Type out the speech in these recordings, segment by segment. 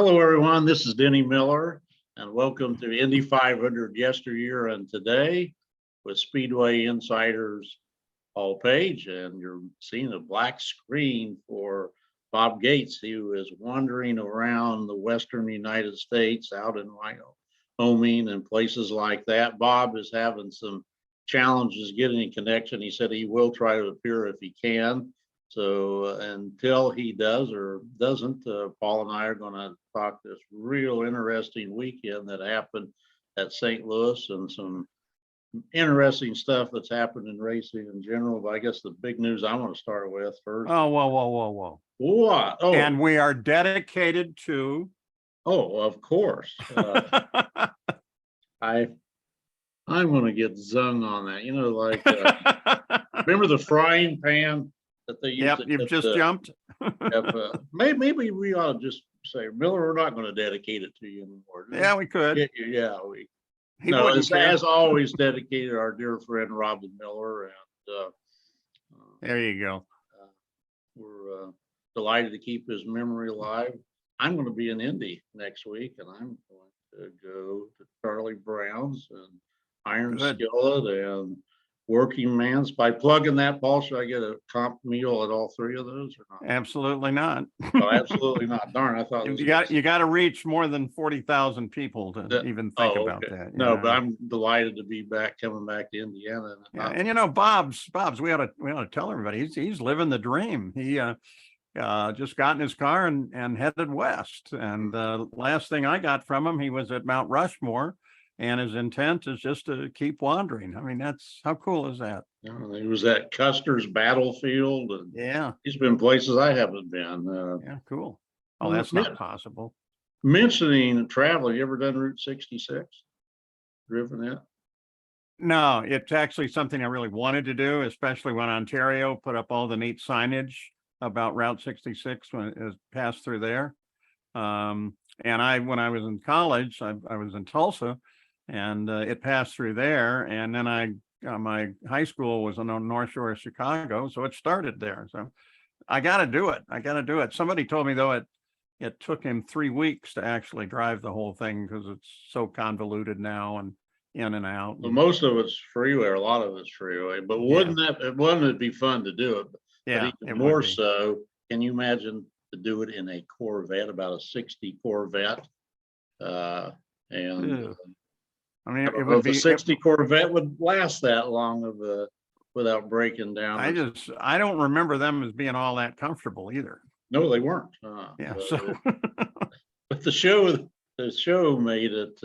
Hello, everyone. This is Denny Miller, and welcome to Indy 500 Yesteryear and Today with Speedway Insiders Paul Page. And you're seeing a black screen for Bob Gates. He was wandering around the Western United States, out in Wyoming and places like that. Bob is having some challenges getting a connection. He said he will try to appear if he can. So until he does or doesn't, Paul and I are going to talk this real interesting weekend that happened at St. Louis and some interesting stuff that's happened in racing in general. But I guess the big news I want to start with first. Oh, whoa. What? Oh, and we are dedicated to. Oh, of course. I'm going to get zung on that. You know, like remember the frying pan that they used? Yep, you've just jumped. Maybe we ought to just say, Miller, we're not going to dedicate it to you anymore. Yeah, we could. Yeah, as always, dedicated our dear friend Robin Miller, and there you go. We're delighted to keep his memory alive. I'm going to be in Indy next week, and I'm going to go to Charlie Brown's and Iron Skillet and Working Man's. By plugging that, Paul, should I get a comp meal at all three of those or not? Absolutely not. Oh, absolutely not. Darn, I thought you got to reach more than 40,000 people to even think about that. No, but I'm delighted to be coming back to Indiana. And you know, Bob's, we ought to tell everybody he's living the dream. He just got in his car and headed west. And last thing I got from him, he was at Mount Rushmore. And his intent is just to keep wandering. I mean, that's how cool is that? He was at Custer's Battlefield. And yeah. He's been places I haven't been. Yeah, cool. Oh, that's not possible. Mentioning traveling, you ever done Route 66? Driven it? No, it's actually something I really wanted to do, especially when Ontario put up all the neat signage about Route 66 when it passed through there. And when I was in college, I was in Tulsa. And it passed through there, and then my high school was on the North Shore of Chicago, so it started there. So I got to do it. Somebody told me though it took him 3 weeks to actually drive the whole thing because it's so convoluted now and in and out. Well, most of it's freeway, or a lot of it's freeway. But wouldn't it be fun to do it? Yeah, but even more so. Can you imagine to do it in a Corvette, about a 60 Corvette, I mean, it would be a 60 Corvette would last that long without breaking down. I don't remember them as being all that comfortable either. No, they weren't. Yeah. But the show made it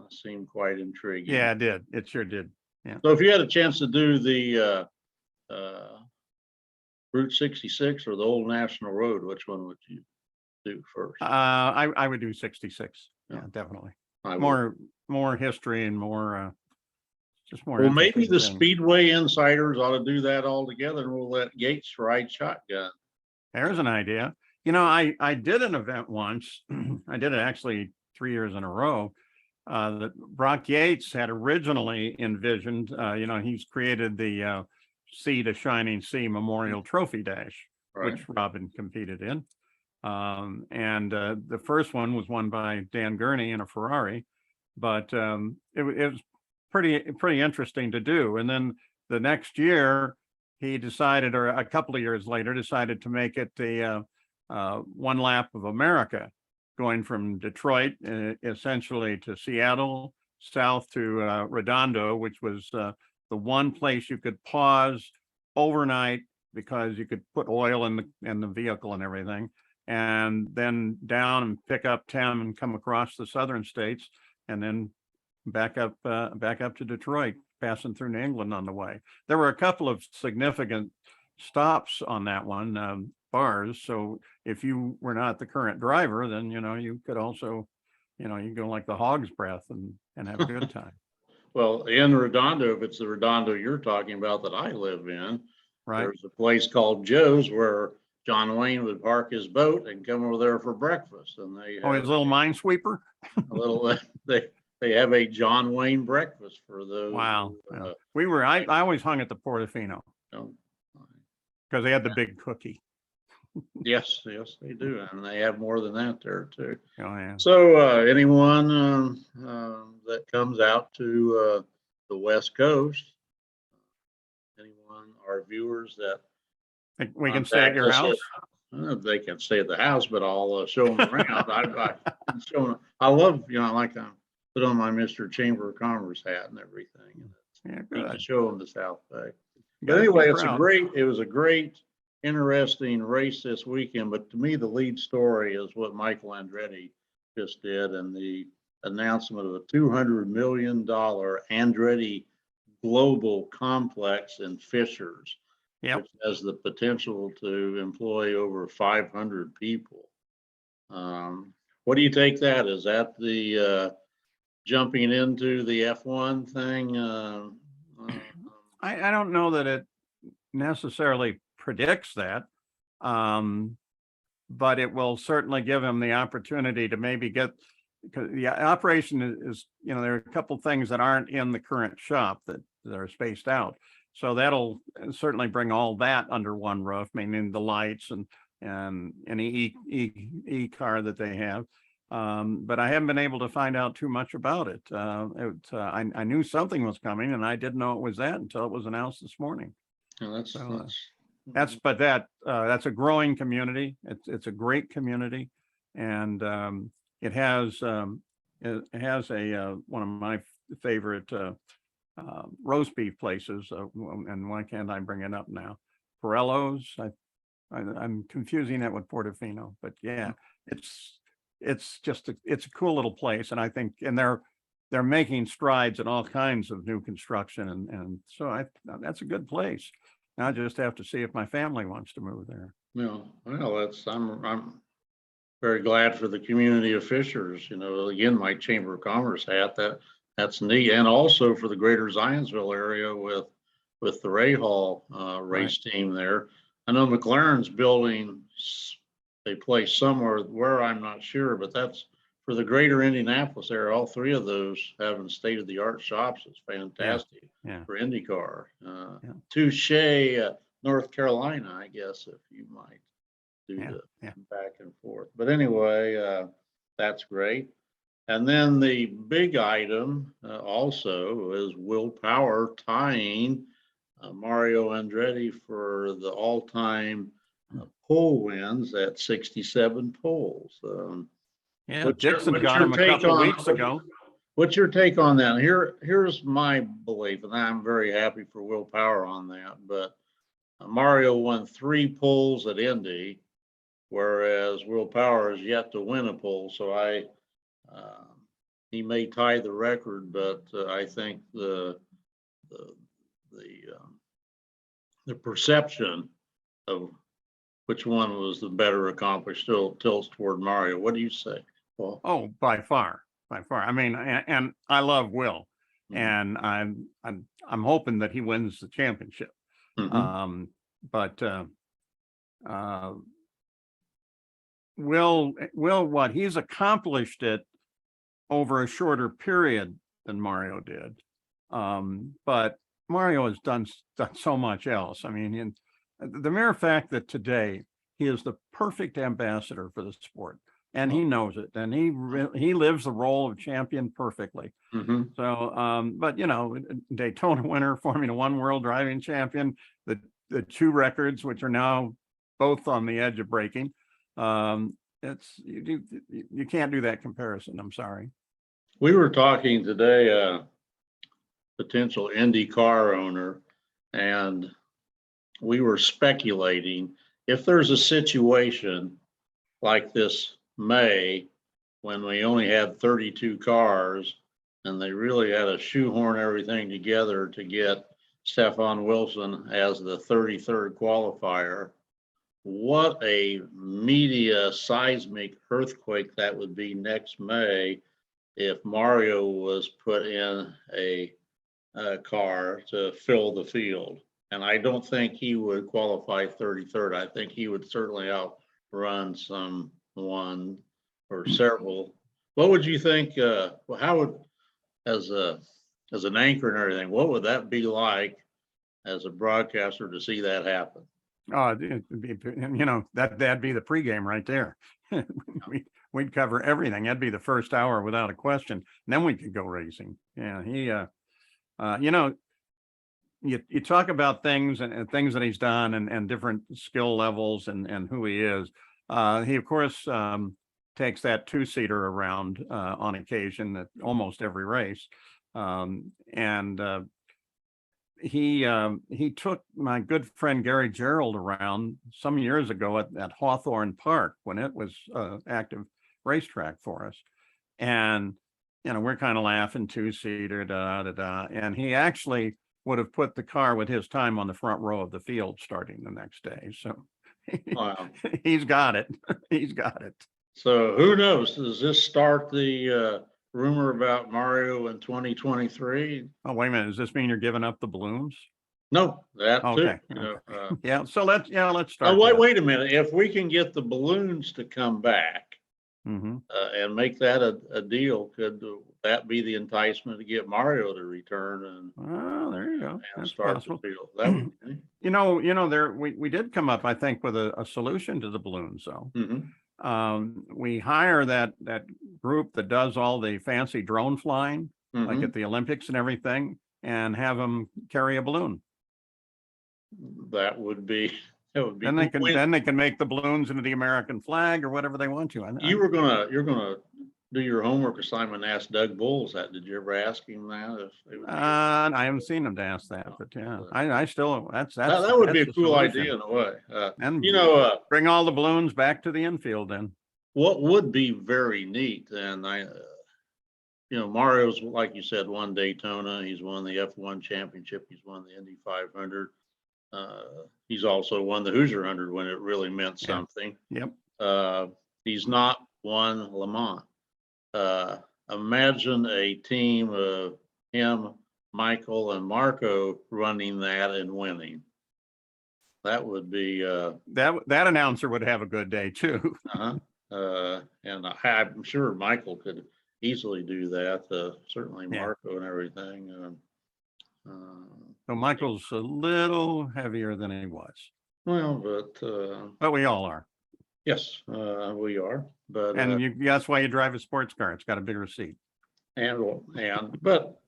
seem quite intriguing. Yeah, it did. It sure did. Yeah. So if you had a chance to do the Route 66 or the Old National Road, which one would you do first? I would do 66. Yeah, definitely. More history and more just more. Well, maybe the Speedway Insiders ought to do that all together, and we'll let Gates ride shotgun. There's an idea. You know, I did an event once. I did it actually 3 years in a row. That Brock Yates had originally envisioned. He's created the Sea to Shining Sea Memorial Trophy Dash, right, which Robin competed in. The first one was won by Dan Gurney in a Ferrari, but it was pretty interesting to do. And then the next year he decided, or a couple of years later, decided to make it the one lap of America, going from Detroit essentially to Seattle, south to Redondo, which was the one place you could pause overnight because you could put oil in the vehicle and everything. And then down and pick up 10 and come across the southern states, and then back up to Detroit, passing through New England on the way. There were a couple of significant stops on that one, bars. So if you were not the current driver, then you could also, you go like the hog's breath and have a good time. Well, in Redondo, if it's the Redondo you're talking about that I live in, right, there's a place called Joe's where John Wayne would park his boat and come over there for breakfast, and they his little minesweeper. They have a John Wayne breakfast for those. Wow. I always hung at the Portofino because they had the big cookie. Yes, yes, they do. And they have more than that there too. Oh, yeah. So anyone that comes out to the West Coast, anyone, our viewers that We can stay at contact your us, house. they can stay at the house, but I'll show them around. I show them. I love, like I put on my Mr. Chamber of Commerce hat and everything. Yeah, Neat to good. show them the South Bay. You But gotta be anyway, proud. it was a great, interesting race this weekend. But to me, the lead story is what Michael Andretti just did, and the announcement of a $200 million Andretti Global Complex in Fishers, Yep. which has the potential to employ over 500 people. What do you take that? Is that the jumping into the F1 thing? I don't know that it necessarily predicts that, but it will certainly give him the opportunity to maybe get, because the operation is, there are a couple things that aren't in the current shop that are spaced out. So that'll certainly bring all that under one roof, meaning the lights and any e car that they have. But I haven't been able to find out too much about it. I knew something was coming, and I didn't know it was that until it was announced this morning. That's That's a growing community. It's a great community, and it has a one of my favorite roast beef places. And why can't I bring it up now? Porello's. I'm confusing that with Portofino, but yeah, it's just it's a cool little place, and I think they're making strides in all kinds of new construction, and so that's a good place. Now I just have to see if my family wants to move there. well, I'm very glad for the community of Fishers. Again, my Chamber of Commerce hat, that's neat, and also for the greater Zionsville area with the Ray Hall race team there. I know McLaren's building a place somewhere where I'm not sure, but that's for the greater Indianapolis area. All three of those having state-of-the-art shops is fantastic. Yeah. For Indy Car. Touche, North Carolina, I guess, if you might do the back and forth. But anyway, that's great. And then the big item also is Will Power tying Mario Andretti for the all-time pole wins at 67 poles. Dixon got him a couple weeks ago. What's your take on that? Here's my belief, and I'm very happy for Will Power on that. But Mario won 3 poles at Indy, whereas Will Power is yet to win a pole. So he may tie the record, but I think the perception of which one was the better accomplished still tilts toward Mario. What do you say, Paul? Oh, by far. I mean, and I love Will, and I'm hoping that he wins the championship. But Will, what he's accomplished it over a shorter period than Mario did. But Mario has done so much else. I mean, the mere fact that today he is the perfect ambassador for the sport, and he knows it, and he lives the role of champion perfectly. So, but Daytona winner, Formula One world driving champion, the 2 records, which are now both on the edge of breaking. It's you can't do that comparison. I'm sorry. We were talking today, potential Indy Car owner, and we were speculating if there's a situation like this May when we only had 32 cars and they really had to shoehorn everything together to get Stefan Wilson as the 33rd qualifier. What a media seismic earthquake that would be next May if Mario was put in a car to fill the field. And I don't think he would qualify 33rd. I think he would certainly outrun someone or several. What would you think? How would, as an anchor and everything, what would that be like as a broadcaster to see that happen? That'd be the pregame right there. We'd cover everything. That'd be the first hour without a question. And then we could go racing. Yeah, you talk about things and things that he's done and different skill levels and who he is. He of course takes that two-seater around on occasion at almost every race. He took my good friend Gary Gerald around some years ago at Hawthorne Park when it was active racetrack for us. And, we're kind of laughing two-seater, and he actually would have put the car with his time on the front row of the field starting the next day. So Wow. he's got it. He's got it. So who knows? Does this start the rumor about Mario in 2023? Oh, wait a minute. Does this mean you're giving up the balloons? No, that Okay. too. Yeah. So let's start. Wait a minute. If we can get the balloons to come back Mm-hmm. And make that a deal, could that be the enticement to get Mario to return and Oh, there you go. and That's start possible. the field? That would be. We did come up, I think, with a solution to the balloons, though. Mhm. We hire that group that does all the fancy drone flying, like Mhm. at the Olympics and everything, and have them carry a balloon. That would be. Then they can make the balloons into the American flag or whatever they want to. You're gonna do your homework assignment and ask Doug Bulls that. Did you ever ask him that? If they would I haven't seen him to ask that, but yeah, I still that's that would be a the cool solution. idea in a way. And bring all the balloons back to the infield then. What would be very neat, and Mario's, like you said, won Daytona. He's won the F1 championship. He's won the Indy 500. He's also won the Hoosier 100 when it really meant something. Yep. He's not won Le Mans. Imagine a team of him, Michael, and Marco running that and winning. That would be that announcer would have a good day too. And I'm sure Michael could easily do that. Certainly Marco and everything. So Michael's a little heavier than he was. Well, but we all are. Yes, we are. But that's why you drive a sports car. It's got a bigger seat. But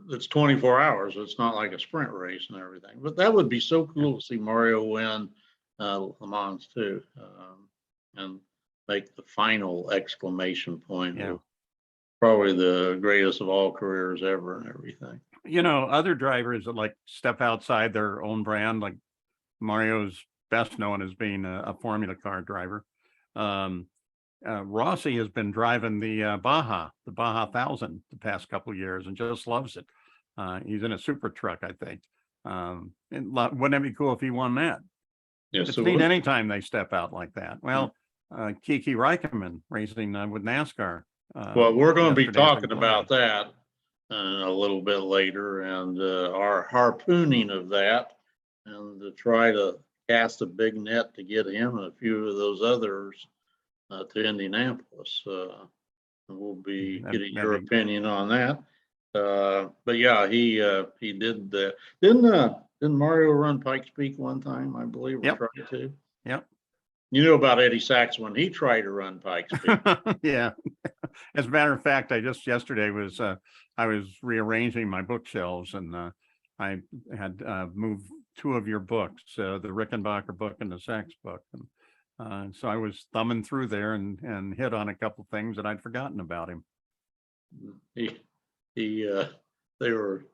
it's 24 hours. It's not like a sprint race and everything. But that would be so cool to see Mario win Le Mans too, and make the final exclamation point. Yeah. Probably the greatest of all careers ever and everything. Other drivers that like step outside their own brand, like Mario's best known as being a Formula car driver. Rossi has been driving the Baja 1000 the past couple of years and just loves it. He's in a super truck, I think. Wouldn't it be cool if he won that? Yes, it's neat anytime they step out like that. Well, Kimi Raikkinen racing with NASCAR. Well, we're going to be talking about that a little bit later, and our harpooning of that, and to try to cast a big net to get him and a few of those others to Indianapolis. We'll be getting your opinion on that. But yeah, he did that. Didn't Mario run Pikes Peak one time? I believe. Yep. Tried to. Yep. You know about Eddie Sachs when he tried to run Pikes Peak. Yeah. As a matter of fact, yesterday was I was rearranging my bookshelves and I had moved two of your books, the Rickenbacker book and the Sachs book. And so I was thumbing through there and hit on a couple things that I'd forgotten about him. They were,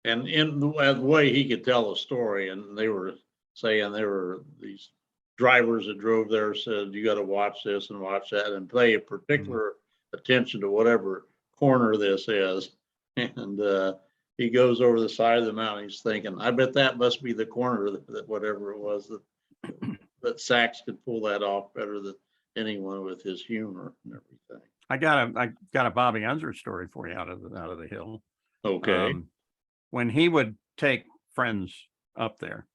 and in the way he could tell a story, and they were saying there were these drivers that drove there said, you got to watch this and watch that and pay a particular attention to whatever corner this is. And he goes over the side of the mountain. He's thinking, I bet that must be the corner that whatever it was that Sachs could pull that off better than anyone with his humor and everything. I got a Bobby Unser story for you out of the hill. Okay. When he would take friends up there,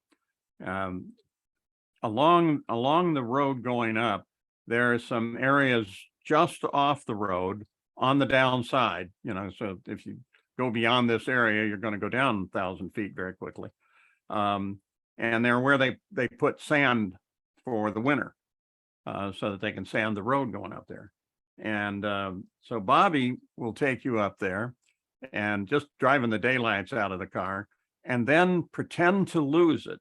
along the road going up, there are some areas just off the road on the downside, so if you go beyond this area, you're going to go down 1,000 feet very quickly. and they're where they put sand for the winter, so that they can sand the road going up there. And so Bobby will take you up there and just driving the daylights out of the car and then pretend to lose it.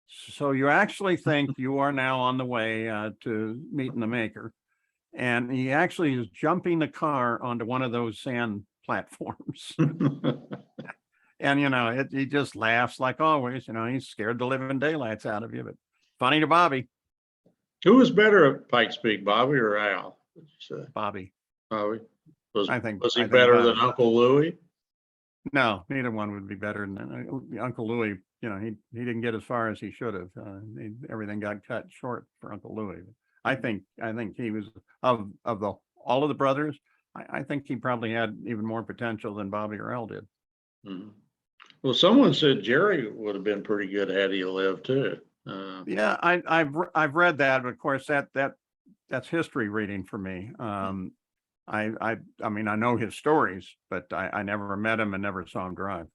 So you actually think you are now on the way to meeting the maker. And he actually is jumping the car onto one of those sand platforms. And, he just laughs like always. He's scared the living daylights out of you, but funny to Bobby. Who was better at Pikes Peak, Bobby or Al? Would you say? Bobby. Bobby. Was I think he better than Bobby. Uncle Louie? No, neither one would be better than Uncle Louie. He didn't get as far as he should have. Everything got cut short for Uncle Louie. I think he was of all of the brothers. I think he probably had even more potential than Bobby or Al did. Mm-hmm. Well, someone said Jerry would have been pretty good had he lived too. Yeah, I've read that, but of course that's history reading for me. I mean, I know his stories, but I never met him and never saw him drive.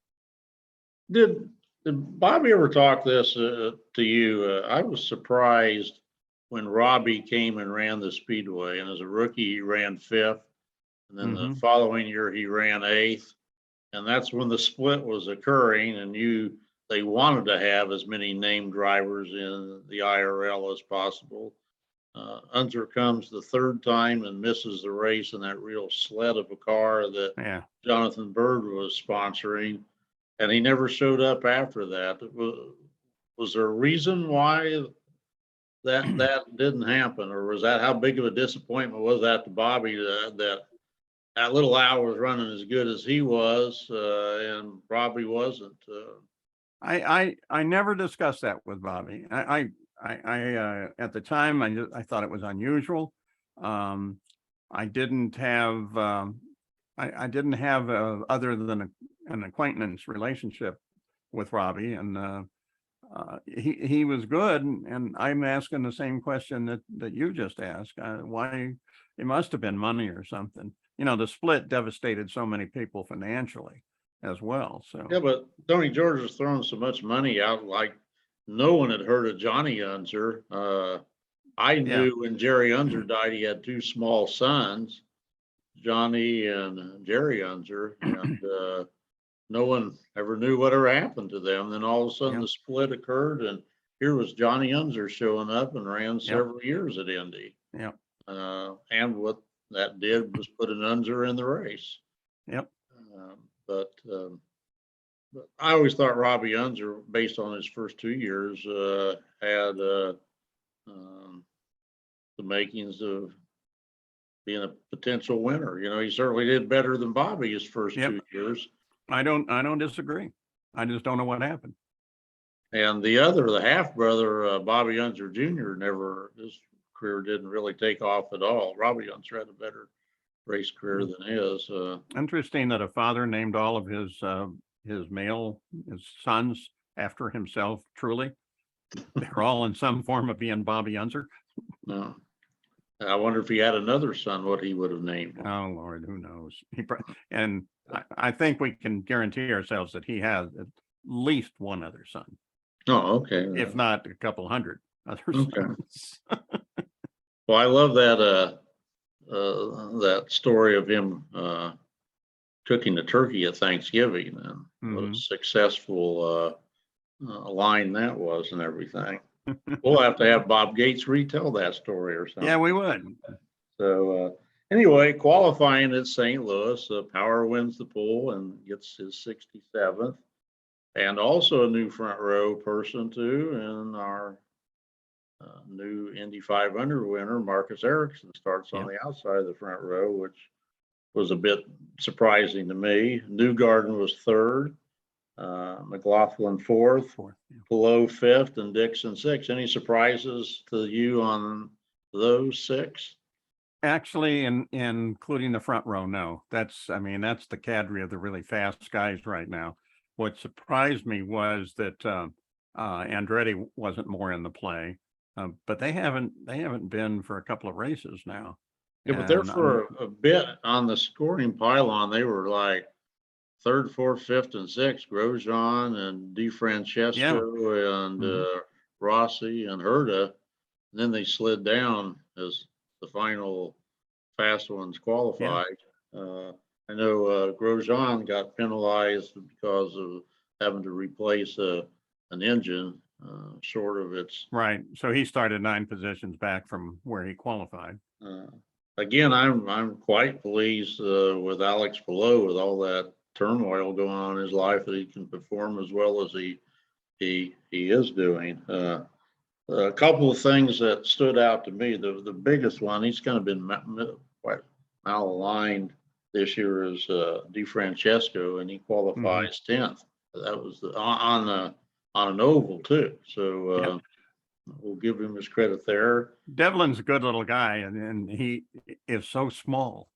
Did Bobby ever talk this to you? I was surprised when Robbie came and ran the Speedway, and as a rookie he ran 5th, and then the following year he ran 8th, and that's when the split was occurring, and they wanted to have as many named drivers in the IRL as possible. Unser comes the 3rd time and misses the race in that real sled of a car that Jonathan Bird was sponsoring, and he never showed up after that. Was there a reason why that didn't happen, or was that how big of a disappointment was that to Bobby that little Al was running as good as he was and Bobby wasn't? I never discussed that with Bobby. I at the time I thought it was unusual. I didn't have I didn't have other than an acquaintance relationship with Robbie, and he was good. And I'm asking the same question that you just asked. Why? It must have been money or something. The split devastated so many people financially as well. So yeah, but Tony George was throwing so much money out, like no one had heard of Johnny Unser. I knew when Jerry Unser died, he had 2 small sons, Johnny and Jerry Unser, and no one ever knew whatever happened to them. Then all of a sudden the split occurred, and here was Johnny Unser showing up and ran several years at Indy. Yeah. And what that did was put an Unser in the race. Yep. But I always thought Robbie Unser, based on his first 2 years, had the makings of being a potential winner. He certainly did better than Bobby his first 2 years. I don't disagree. I just don't know what happened. And the half brother, Bobby Unser Jr., his career didn't really take off at all. Robbie Unser had a better race career than his. Interesting that a father named all of his sons after himself. Truly, they're all in some form of being Bobby Unser. No, I wonder if he had another son, what he would have named him. Oh Lord, who knows? And I think we can guarantee ourselves that he has at least one other son. Oh, okay. If not a couple hundred other sons. Well, I love that story of him cooking the turkey at Thanksgiving, and what a successful line that was and everything. We'll have to have Bob Gates retell that story or something. Yeah, we would. So anyway, qualifying at St. Louis, Power wins the pole and gets his 67th, and also a new front row person too, and our new Indy 500 winner, Marcus Ericsson, starts on the outside of the front row, which was a bit surprising to me. Newgarden was 3rd, McLaughlin 4th, Below 5th, and Dixon 6th. Any surprises to you on those 6? Actually, including the front row, no. That's the cadre of the really fast guys right now. What surprised me was that Andretti wasn't more in the play. But they haven't been for a couple of races now. Yeah, but they're for a bit on the scoring pylon. They were like third, fourth, fifth, and sixth, Grosjean and DeFrancesco and Rossi and Herta. And then they slid down as the final fast ones qualified. I know Grosjean got penalized because of having to replace an engine short of its. Right. So he started 9 positions back from where he qualified. Again, I'm quite pleased with Alex Palou with all that turmoil going on in his life that he can perform as well as he is doing. A couple of things that stood out to me. The biggest one, he's kind of been quite malaligned this year, is DeFrancesco, and he qualifies 10th. That was on an oval too. So we'll give him his credit there. Devlin's a good little guy, and he is so small.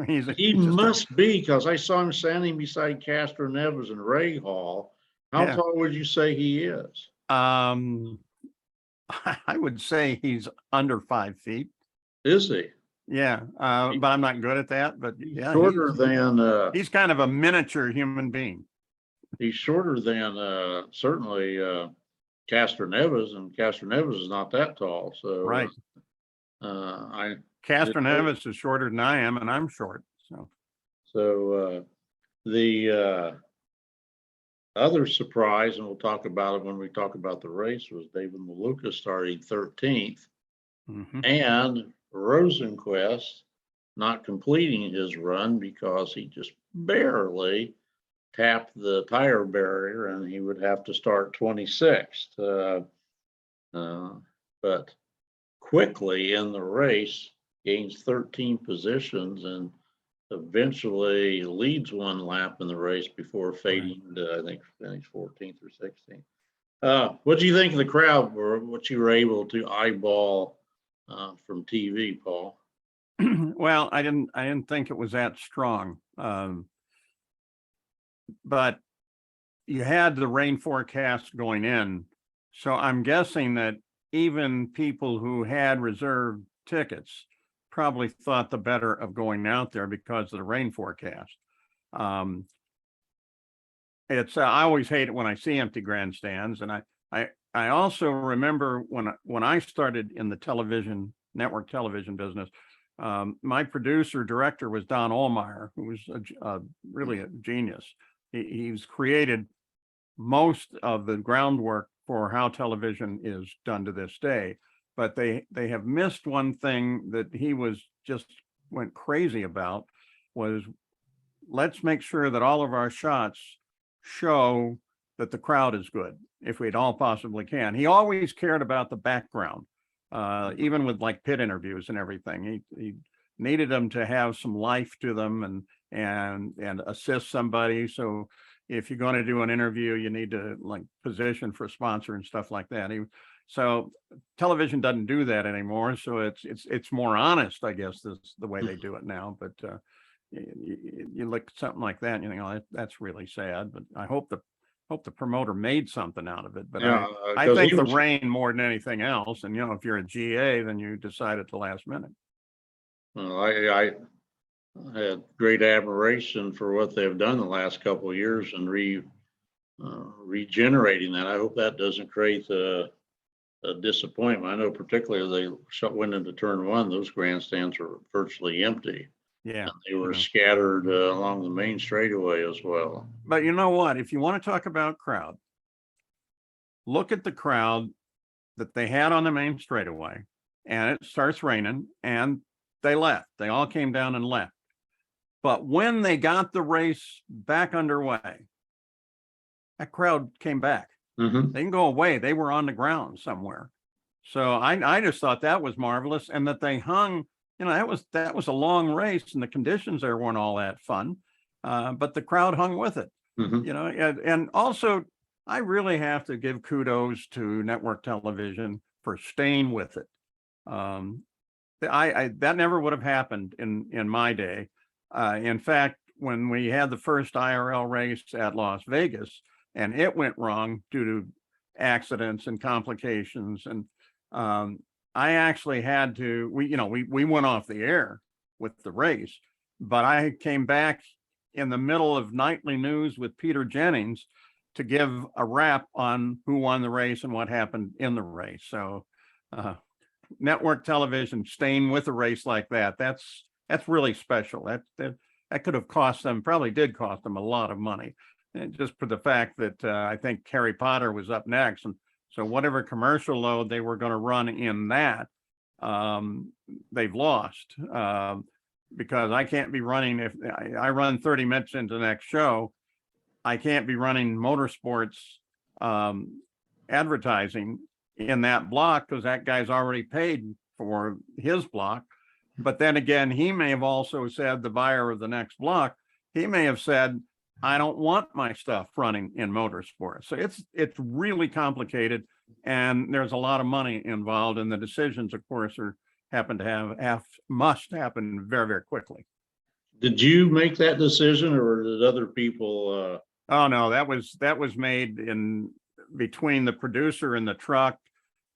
He must be, because I saw him standing beside Castroneves and Ray Hall. How tall would you say he is? I would say he's under 5 feet. Is he? Yeah, but I'm not good at that. But yeah, shorter than he's kind of a miniature human being. He's shorter than certainly Castroneves, and Castroneves is not that tall. So right. Castroneves is shorter than I am, and I'm short. So the other surprise, and we'll talk about it when we talk about the race, was David Malukas starting 13th, and Rosenquist not completing his run because he just barely tapped the tire barrier, and he would have to start 26th. But quickly in the race, gains 13 positions and eventually leads one lap in the race before fading to, I think, finish 14th or 16th. What do you think of the crowd, or what you were able to eyeball from TV, Paul? Well, I didn't think it was that strong. But you had the rain forecast going in. So I'm guessing that even people who had reserved tickets probably thought the better of going out there because of the rain forecast. It's I always hate it when I see empty grandstands. And I also remember when I started in the network television business, my director was Don Ohlmeyer, who was really a genius. He's created most of the groundwork for how television is done to this day, but they have missed one thing that he went crazy about, was let's make sure that all of our shots show that the crowd is good, if we at all possibly can. He always cared about the background, even with like pit interviews and everything. He needed them to have some life to them and assist somebody. So if you're going to do an interview, you need to like position for a sponsor and stuff like that. So television doesn't do that anymore. So it's more honest, I guess, is the way they do it now. But you look at something like that and you think, oh, that's really sad. But I hope the promoter made something out of it. But I think the rain more than anything else. And if you're a GA, then you decide at the last minute. Well, I had great admiration for what they've done the last couple of years and regenerating that. I hope that doesn't create a disappointment. I know particularly they went into turn one, those grandstands were virtually empty. Yeah. And they were scattered along the main straightaway as well. But you know what? If you want to talk about crowd, look at the crowd that they had on the main straightaway, and it starts raining, and they left. They all came down and left. But when they got the race back underway, that crowd came back. They didn't go away. They were on the ground somewhere. So I just thought that was marvelous, and that they hung. That was a long race, and the conditions there weren't all that fun, but the crowd hung with it. And also I really have to give kudos to network television for staying with it. That never would have happened in my day. In fact, when we had the first IRL race at Las Vegas, and it went wrong due to accidents and complications, and I actually had to, we went off the air with the race, but I came back in the middle of nightly news with Peter Jennings to give a wrap on who won the race and what happened in the race. So network television staying with a race like that's really special. That could have cost them, probably did cost them a lot of money, and just for the fact that I think Harry Potter was up next, and so whatever commercial load they were going to run in that, they've lost, because I can't be running, if I run 30 minutes into the next show, I can't be running motorsports advertising in that block because that guy's already paid for his block. But then again, he may have also said, the buyer of the next block, he may have said, I don't want my stuff running in motorsports. So it's really complicated, and there's a lot of money involved, and the decisions, of course, must happen very, very quickly. Did you make that decision, or did other people? Oh no, that was made in between the producer and the truck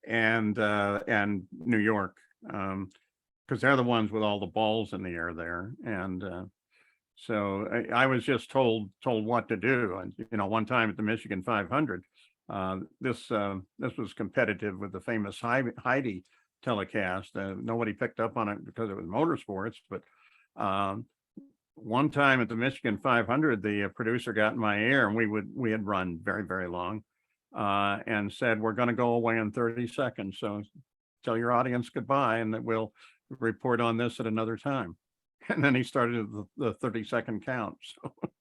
and New York, because they're the ones with all the balls in the air there. And so I was just told what to do. And one time at the Michigan 500, this was competitive with the famous Heidi telecast. Nobody picked up on it because it was motorsports, but one time at the Michigan 500, the producer got in my ear, and we had run very, very long, and said, we're going to go away in 30 seconds. So tell your audience goodbye, and that we'll report on this at another time. And then he started the 30-second count.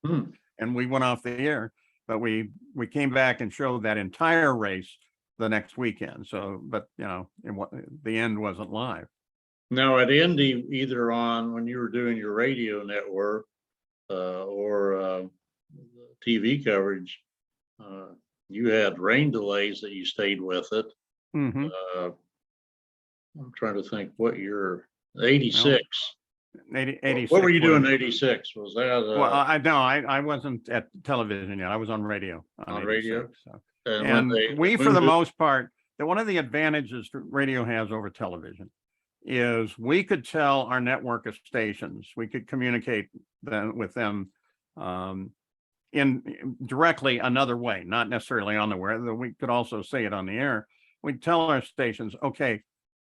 So, and we went off the air, but we came back and showed that entire race the next weekend. So, but the end wasn't live. Now at Indy, either on when you were doing your radio network or TV coverage, you had rain delays that you stayed with it. Mm-hmm. I'm trying to think what year. 86. 86. What were you doing in 86? Was that? Well, I wasn't at television yet. I was on radio. On radio. So. And we, for the most part, one of the advantages radio has over television is we could tell our network of stations, we could communicate with them in directly another way, not necessarily on the air. We could also say it on the air. We'd tell our stations, okay,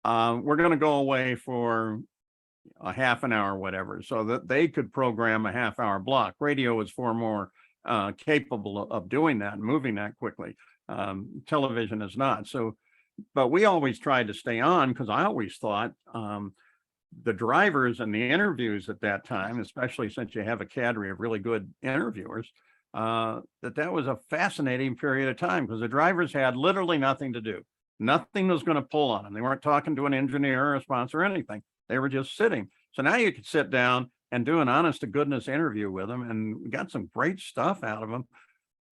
we're going to go away for a half an hour, whatever, so that they could program a half-hour block. Radio is far more capable of doing that and moving that quickly. Television is not. So, but we always tried to stay on, because I always thought the drivers and the interviews at that time, especially since you have a cadre of really good interviewers, that was a fascinating period of time, because the drivers had literally nothing to do. Nothing was going to pull on them. They weren't talking to an engineer or a sponsor or anything. They were just sitting. So now you could sit down and do an honest to goodness interview with them, and we got some great stuff out of them,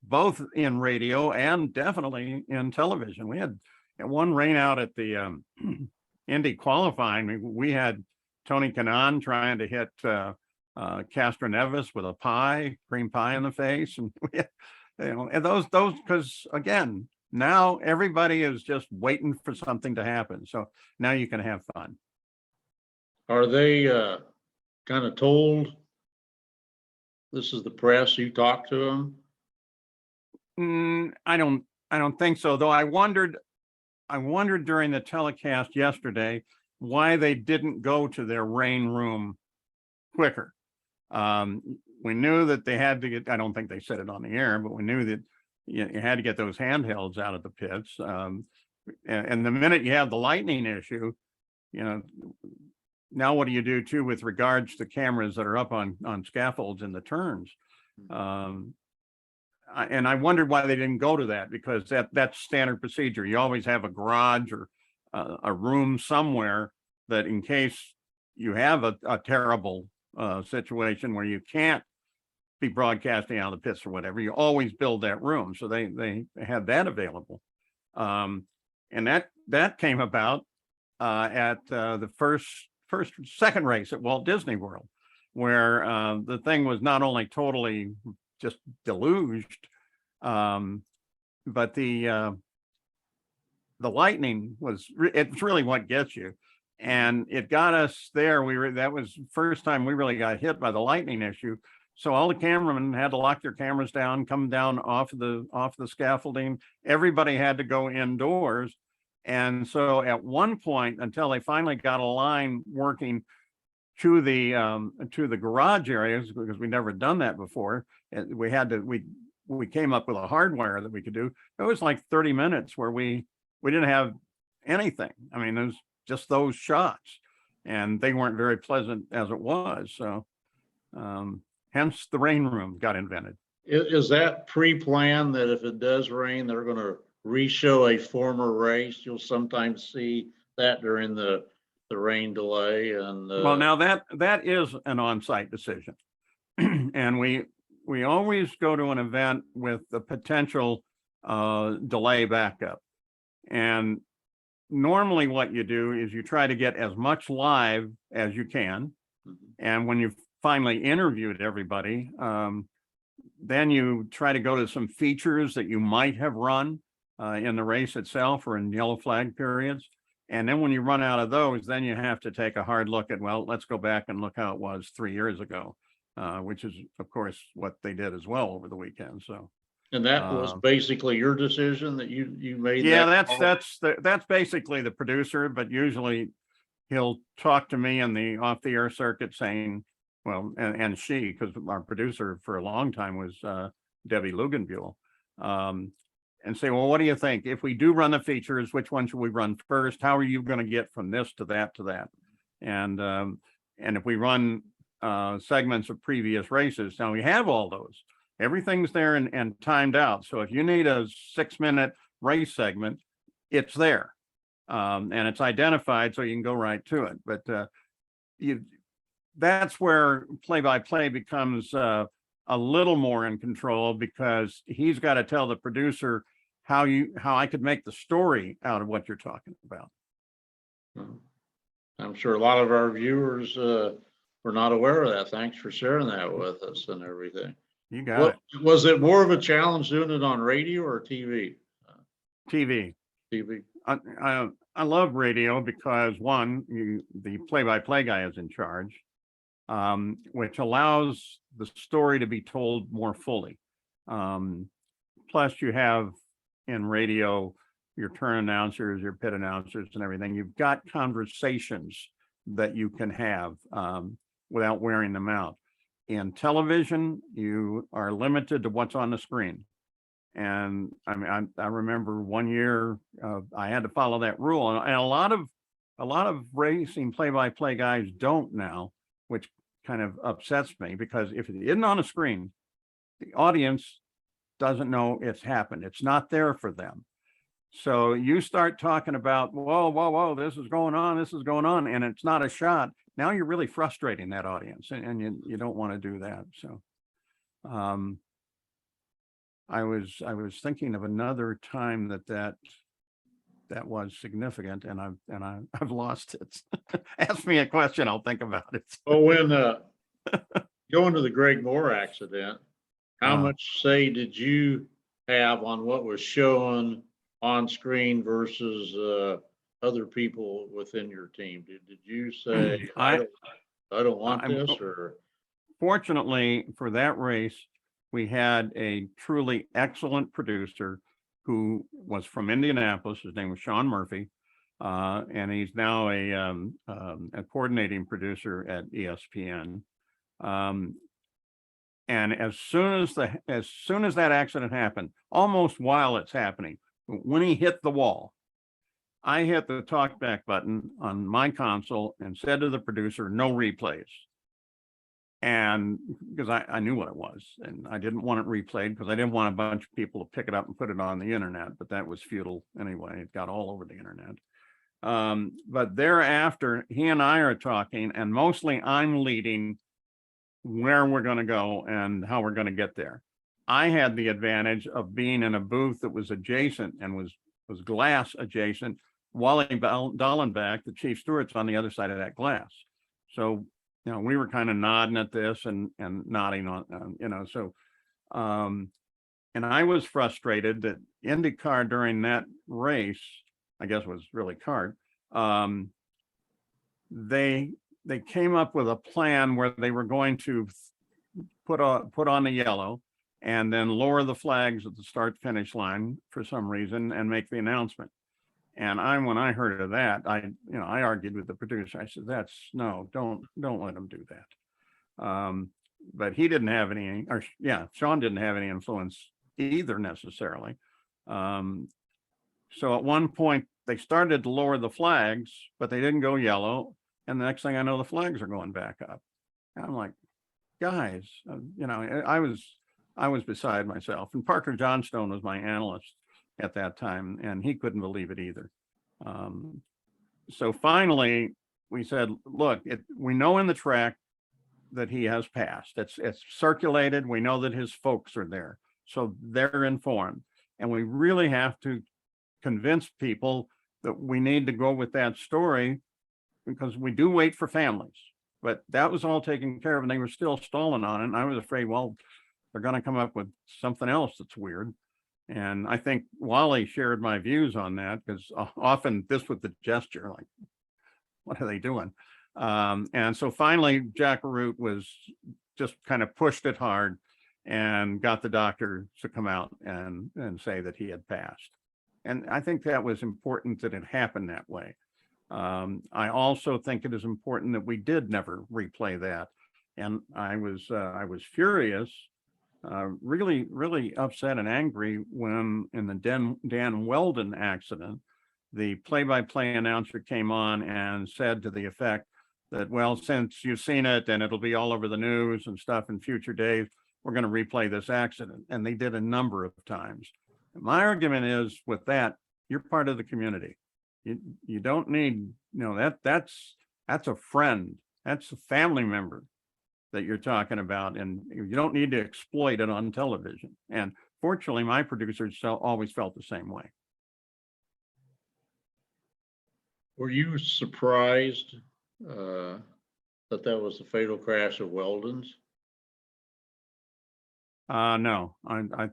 both in radio and definitely in television. We had one rain out at the Indy qualifying. We had Tony Kanaan trying to hit Castroneves with a cream pie in the face, and we had, and those because again, now everybody is just waiting for something to happen. So now you can have fun. Are they kind of told this is the press? You talk to them? I don't think so. Though I wondered during the telecast yesterday why they didn't go to their rain room quicker. We knew that they had to get. I don't think they said it on the air, but we knew that you had to get those handhelds out of the pits. And the minute you have the lightning issue, now what do you do too with regards to cameras that are up on scaffolds in the turns? And I wondered why they didn't go to that, because that's standard procedure. You always have a garage or a room somewhere that in case you have a terrible situation where you can't be broadcasting out of the pits or whatever, you always build that room. So they had that available. And that came about at the second race at Walt Disney World, where the thing was not only totally just deluged, but the lightning it's really what gets you, and it got us there. That was the first time we really got hit by the lightning issue, So all the cameramen had to lock their cameras down, come down off the scaffolding. Everybody had to go indoors. And so at one point, until they finally got a line working to the garage areas, because we never done that before, and we came up with a hardwire that we could do. It was like 30 minutes where we didn't have anything. I mean, it was just those shots, and they weren't very pleasant as it was. So hence the rain room got invented. Is that pre-planned that if it does rain, they're going to re-show a former race? You'll sometimes see that during the rain delay. And well, now that is an on-site decision, and we always go to an event with the potential delay backup. And normally what you do is you try to get as much live as you can. And when you've finally interviewed everybody, then you try to go to some features that you might have run in the race itself or in yellow flag periods. And then when you run out of those, then you have to take a hard look at, well, let's go back and look how it was 3 years ago, which is, of course, what they did as well over the weekend. So. And that was basically your decision that you made? Yeah, that's basically the producer, but usually he'll talk to me in the off the air circuit saying, well, and she, because our producer for a long time was Debbie Luganbuehl, and say, well, what do you think? If we do run the features, which one should we run first? How are you going to get from this to that to that? And if we run segments of previous races, now we have all those. Everything's there and timed out. So if you need a 6-minute race segment, it's there. And it's identified so you can go right to it. But that's where play-by-play becomes a little more in control, because he's got to tell the producer how I could make the story out of what you're talking about. I'm sure a lot of our viewers were not aware of that. Thanks for sharing that with us and everything. You got it. Was it more of a challenge doing it on radio or TV? TV. TV. I love radio because one, the play-by-play guy is in charge, which allows the story to be told more fully. Plus you have in radio your turn announcers, your pit announcers and everything. You've got conversations that you can have without wearing them out. In television, you are limited to what's on the screen. And I mean, I remember one year I had to follow that rule, and a lot of racing play-by-play guys don't now, which kind of upsets me, because if it isn't on a screen, the audience doesn't know it's happened. It's not there for them. So you start talking about, whoa, this is going on, and it's not a shot. Now you're really frustrating that audience, and you don't want to do that. So I was thinking of another time that was significant, and I've lost it. Ask me a question, I'll think about it. Well, when going to the Greg Moore accident, how much say did you have on what was shown on screen versus other people within your team? Did you say I don't want this? Or fortunately for that race, we had a truly excellent producer who was from Indianapolis. His name was Sean Murphy, and he's now a coordinating producer at ESPN. And as soon as that accident happened, almost while it's happening, when he hit the wall, I hit the talkback button on my console and said to the producer, no replays. And because I knew what it was, and I didn't want it replayed because I didn't want a bunch of people to pick it up and put it on the internet, but that was futile anyway. It got all over the internet. But thereafter, he and I are talking, and mostly I'm leading where we're going to go and how we're going to get there. I had the advantage of being in a booth that was adjacent and was glass adjacent. Wally Dallenbach, the chief steward's on the other side of that glass. So, you know, we were kind of nodding at this and nodding on, so, and I was frustrated that Indy Car during that race, I guess was really CART, they came up with a plan where they were going to put on the yellow and then lower the flags at the start finish line for some reason and make the announcement. And when I heard of that, I argued with the producer. I said, don't let him do that. But he didn't have any, Sean didn't have any influence either necessarily. So at one point they started to lower the flags, but they didn't go yellow. And the next thing I know, the flags are going back up. And I'm like, guys, I was beside myself. And Parker Johnstone was my analyst at that time, and he couldn't believe it either. So finally we said, look, we know in the track that he has passed. It's circulated. We know that his folks are there, so they're informed. And we really have to convince people that we need to go with that story, because we do wait for families. But that was all taken care of, and they were still stalling on it. And I was afraid, well, they're going to come up with something else that's weird. And I think Wally shared my views on that, because often this with the gesture, like, what are they doing? And so finally, Jack Root was just kind of pushed it hard and got the doctor to come out and say that he had passed. And I think that was important that it happened that way. I also think it is important that we did never replay that. And I was furious, really, really upset and angry when in the Dan Weldon accident, the play-by-play announcer came on and said to the effect that, well, since you've seen it and it'll be all over the news and stuff in future days, we're going to replay this accident. And they did a number of times. My argument is, with that, you're part of the community. You don't need, that's a friend, that's a family member that you're talking about, and you don't need to exploit it on television. And fortunately, my producers always felt the same way. Were you surprised that was the fatal crash of Weldon's? No, my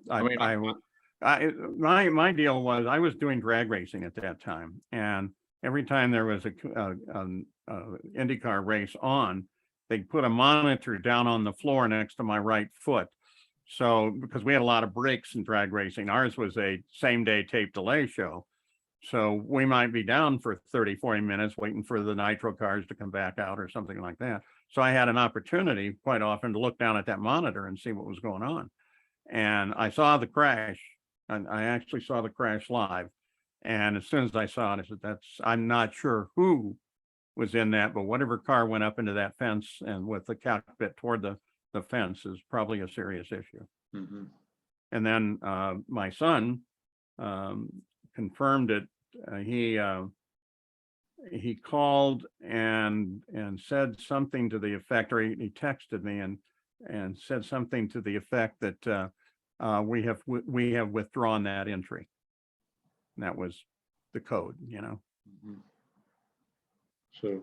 deal was, I was doing drag racing at that time, and every time there was a IndyCar race on, they'd put a monitor down on the floor next to my right foot. So, because we had a lot of breaks in drag racing, ours was a same day tape delay show. So we might be down for 30, 40 minutes waiting for the nitro cars to come back out or something like that. So I had an opportunity quite often to look down at that monitor and see what was going on. And I saw the crash, and I actually saw the crash live. And as soon as I saw it, I said, I'm not sure who was in that, but whatever car went up into that fence and with the cockpit toward the fence is probably a serious issue. Mm-hmm. And then my son confirmed it. He called and said something to the effect, or he texted me and said something to the effect that we have withdrawn that entry. And that was the code, Mm-hmm. So,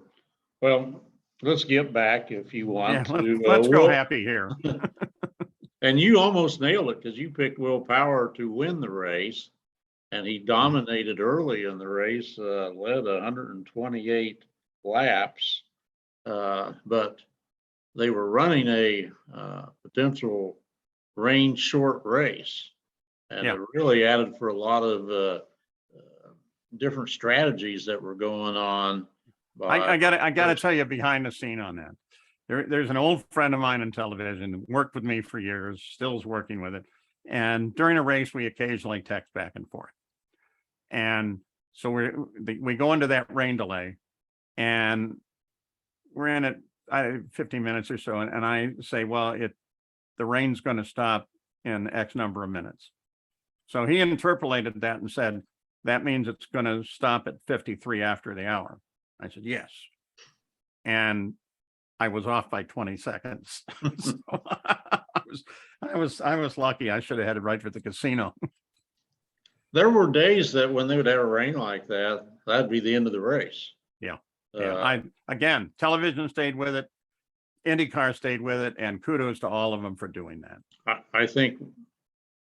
well, let's get back if you want to. Let's go happy here. And you almost nailed it, because you picked Will Power to win the race, and he dominated early in the race, led 128 laps, but they were running a potential rain short race, and it really added for a lot of different strategies that were going on. I gotta tell you behind the scene on that. There's an old friend of mine in television, worked with me for years, still is working with it. And during a race, we occasionally text back and forth. And so we go into that rain delay, and we're in it 15 minutes or so. And I say, well, the rain's going to stop in X number of minutes. So he interpolated that and said, that means it's going to stop at 53 after the hour. I said, yes. And I was off by 20 seconds. So I was lucky. I should have headed right for the casino. There were days that when they would have a rain like that, that'd be the end of the race. Yeah. Again, television stayed with it. IndyCar stayed with it, and kudos to all of them for doing that. I think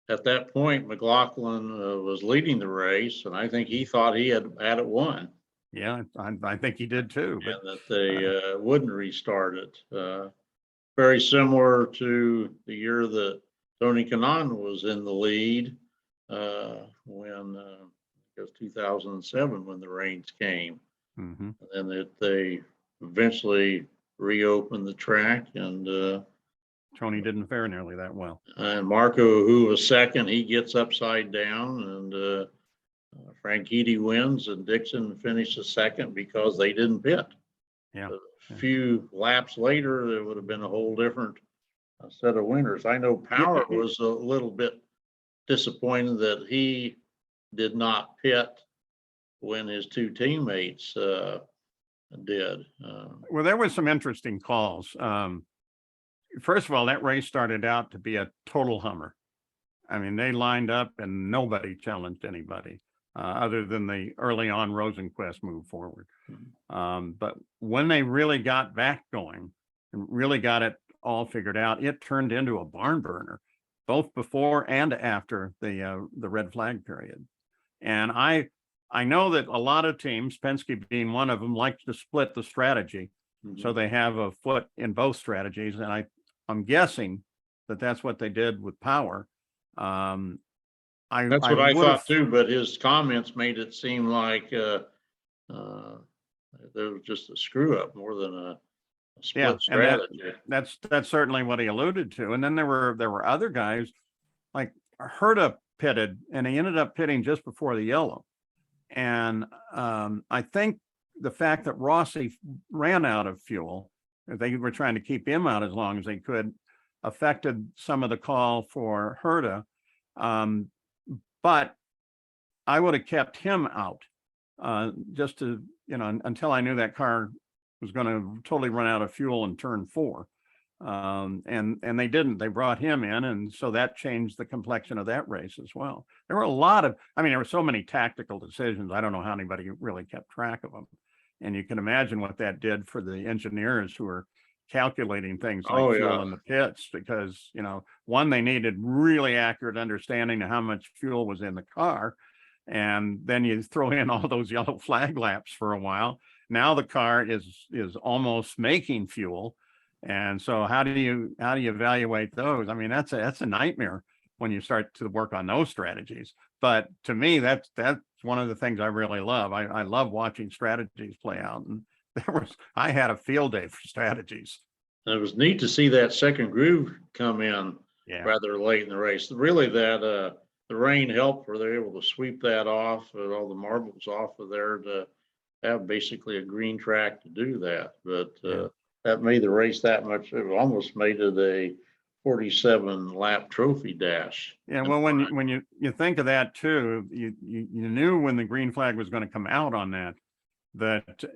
at that point, McLaughlin was leading the race, and I think he thought he had it won. Yeah, I think he did too. And that they wouldn't restart it. very similar to the year that Tony Kanaan was in the lead when it was 2007 when the rains came. Mm-hmm. And then they eventually reopened the track, and Tony didn't fare nearly that well. And Marco, who was second, he gets upside down, and Franchitti wins, and Dixon finishes second because they didn't pit. Yeah. A few laps later, there would have been a whole different set of winners. I know Power was a little bit disappointed that he did not pit when his two teammates did. Well, there was some interesting calls. First of all, that race started out to be a total hummer. I mean, they lined up and nobody challenged anybody other than the early on Rosenquist move forward. But when they really got back going and really got it all figured out, it turned into a barn burner, both before and after the red flag period. And I know that a lot of teams, Penske being one of them, like to split the strategy. So they have a foot in both strategies. And I'm guessing that that's what they did with Power. That's what I thought too, but his comments made it seem like there was just a screw up more than a split strategy. That's certainly what he alluded to. And then there were other guys like Herta pitted, and he ended up pitting just before the yellow. And I think the fact that Rossi ran out of fuel, they were trying to keep him out as long as they could, affected some of the call for Herta. But I would have kept him out just to, until I knew that car was going to totally run out of fuel in turn 4. And they didn't. They brought him in, and so that changed the complexion of that race as well. There were there were so many tactical decisions. I don't know how anybody really kept track of them. And you can imagine what that did for the engineers who were calculating things like fuel in the pits, because, one, they needed really accurate understanding of how much fuel was in the car. And then you throw in all those yellow flag laps for a while. Now the car is almost making fuel. And so how do you evaluate those? I mean, that's a nightmare when you start to work on those strategies. But to me, that's one of the things I really love. I love watching strategies play out. And I had a field day for strategies. And it was neat to see that second groove come in rather late in the race. Really, that the rain helped, where they're able to sweep that off, all the marbles off of there, to have basically a green track to do that. But that made the race that much. It almost made it a 47 lap trophy dash. Yeah, well, when you think of that too, you knew when the green flag was going to come out on that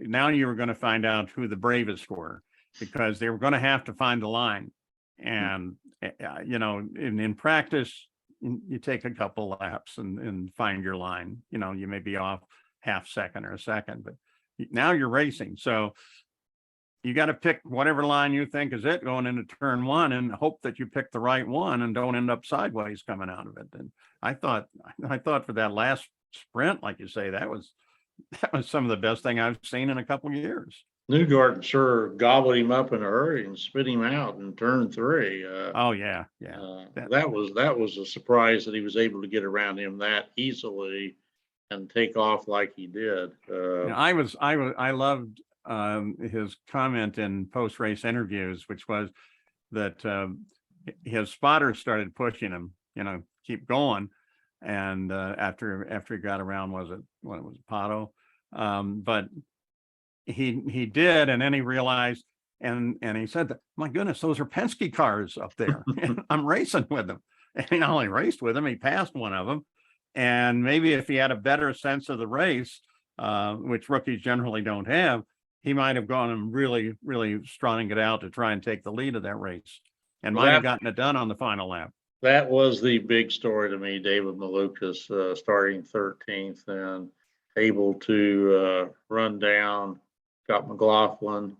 now you were going to find out who the bravest were, because they were going to have to find the line. And in practice, you take a couple laps and find your line. You may be off half second or a second, but now you're racing. So you got to pick whatever line you think is it going into turn 1, and hope that you pick the right one and don't end up sideways coming out of it. And I thought for that last sprint, like you say, that was some of the best thing I've seen in a couple of years. Newgarden sure gobbled him up in a hurry and spit him out in turn 3. That was a surprise that he was able to get around him that easily and take off like he did. I loved his comment in post-race interviews, which was that his spotters started pushing him, keep going. And after he got around, was Pato? But he did, and then he realized, and he said that, my goodness, those are Penske cars up there. I'm racing with them. And he not only raced with them, he passed one of them. And maybe if he had a better sense of the race, which rookies generally don't have, he might have gone and really, really strutting it out to try and take the lead of that race, and might have gotten it done on the final lap. That was the big story to me, David Malukas starting 13th and able to run down Scott McLaughlin.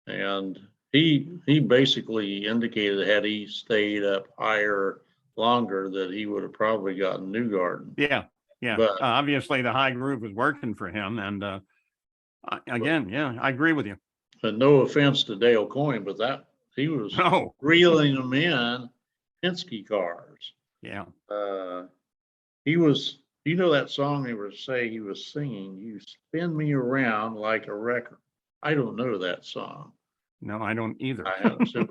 And he basically indicated, had he stayed up higher longer, that he would have probably gotten Newgarden. Yeah. But obviously the high groove was working for him. And I agree with you. And no offense to Dale Coyne, but that He was No. reeling them in Penske cars. Yeah. He was, you know that song they were saying he was singing, "You spin me around like a record." I don't know that song. No, I don't either.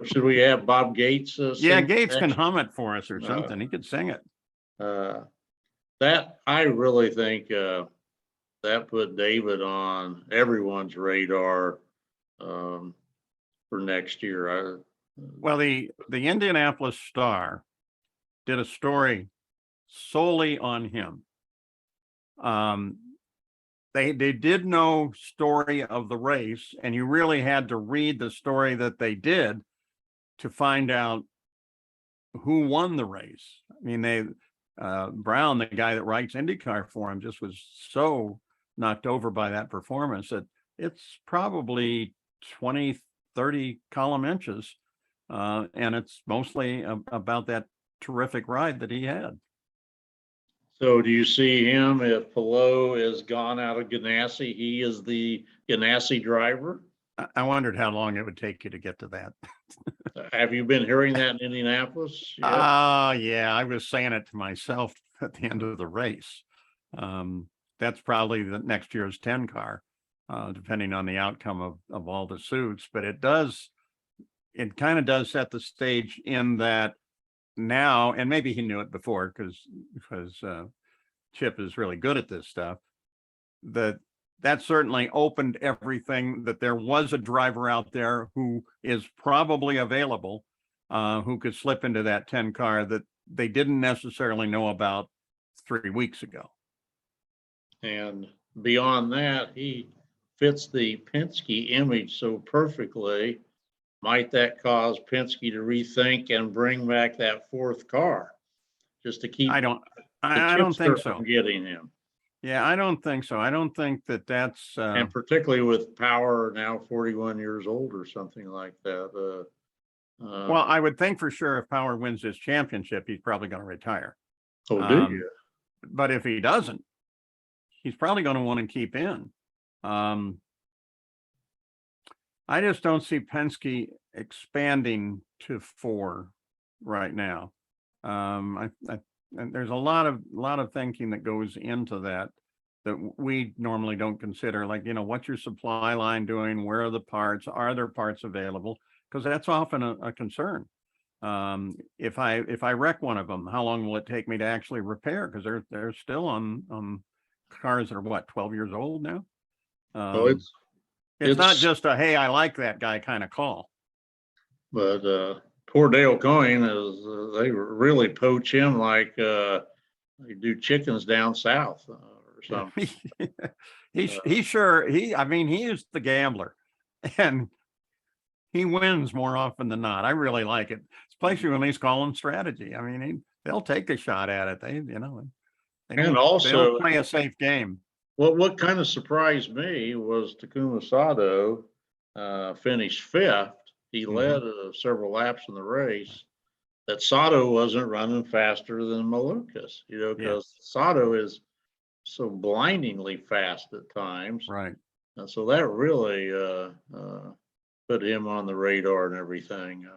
Should we have Bob Gates? Yeah, Sing Gates can next? hum it for us or something. He could sing it. That I really think that put David on everyone's radar for next year. Well, the Indianapolis Star did a story solely on him. They did no story of the race, and you really had to read the story that they did to find out who won the race. I mean, Brown, the guy that writes IndyCar for him, just was so knocked over by that performance that it's probably 20, 30 column inches. And it's mostly about that terrific ride that he had. So do you see him if Palou is gone out of Ganassi? He is the Ganassi driver? I wondered how long it would take you to get to that. Have you been hearing that in Indianapolis? yet? Yeah, I was saying it to myself at the end of the race. That's probably the next year's 10 car, depending on the outcome of all the suits. But it kind of does set the stage in that now, and maybe he knew it before because Chip is really good at this stuff, that certainly opened everything, that there was a driver out there who is probably available, who could slip into that 10 car that they didn't necessarily know about 3 weeks ago. And beyond that, he fits the Penske image so perfectly. Might that cause Penske to rethink and bring back that fourth car just to keep I don't the think chipster so. from getting him? Yeah, I don't think so. I don't think that's And particularly with Power now 41 years old or something like that. well, I would think for sure if Power wins this championship, he's probably going to retire. Oh, do you? But if he doesn't, he's probably going to want to keep in. I just don't see Penske expanding to 4 right now. And there's a lot of thinking that goes into that we normally don't consider, like, what's your supply line doing? Where are the parts? Are there parts available? Because that's often a concern. If I wreck one of them, how long will it take me to actually repair? Because they're still on cars that are what, 12 years old now. Well, it's not just a, hey, I like that guy kind of call. But poor Dale Coyne is they really poach him like they do chickens down south or something. I mean, he is the gambler, and he wins more often than not. I really like it, especially when he's calling strategy. I mean, they'll take a shot at it. They don't play a safe game. What kind of surprised me was Takuma Sato finished 5th. He led several laps in the race. That Sato wasn't running faster than Malukas, because Sato is so blindingly fast at times. Right. And so that really put him on the radar and everything.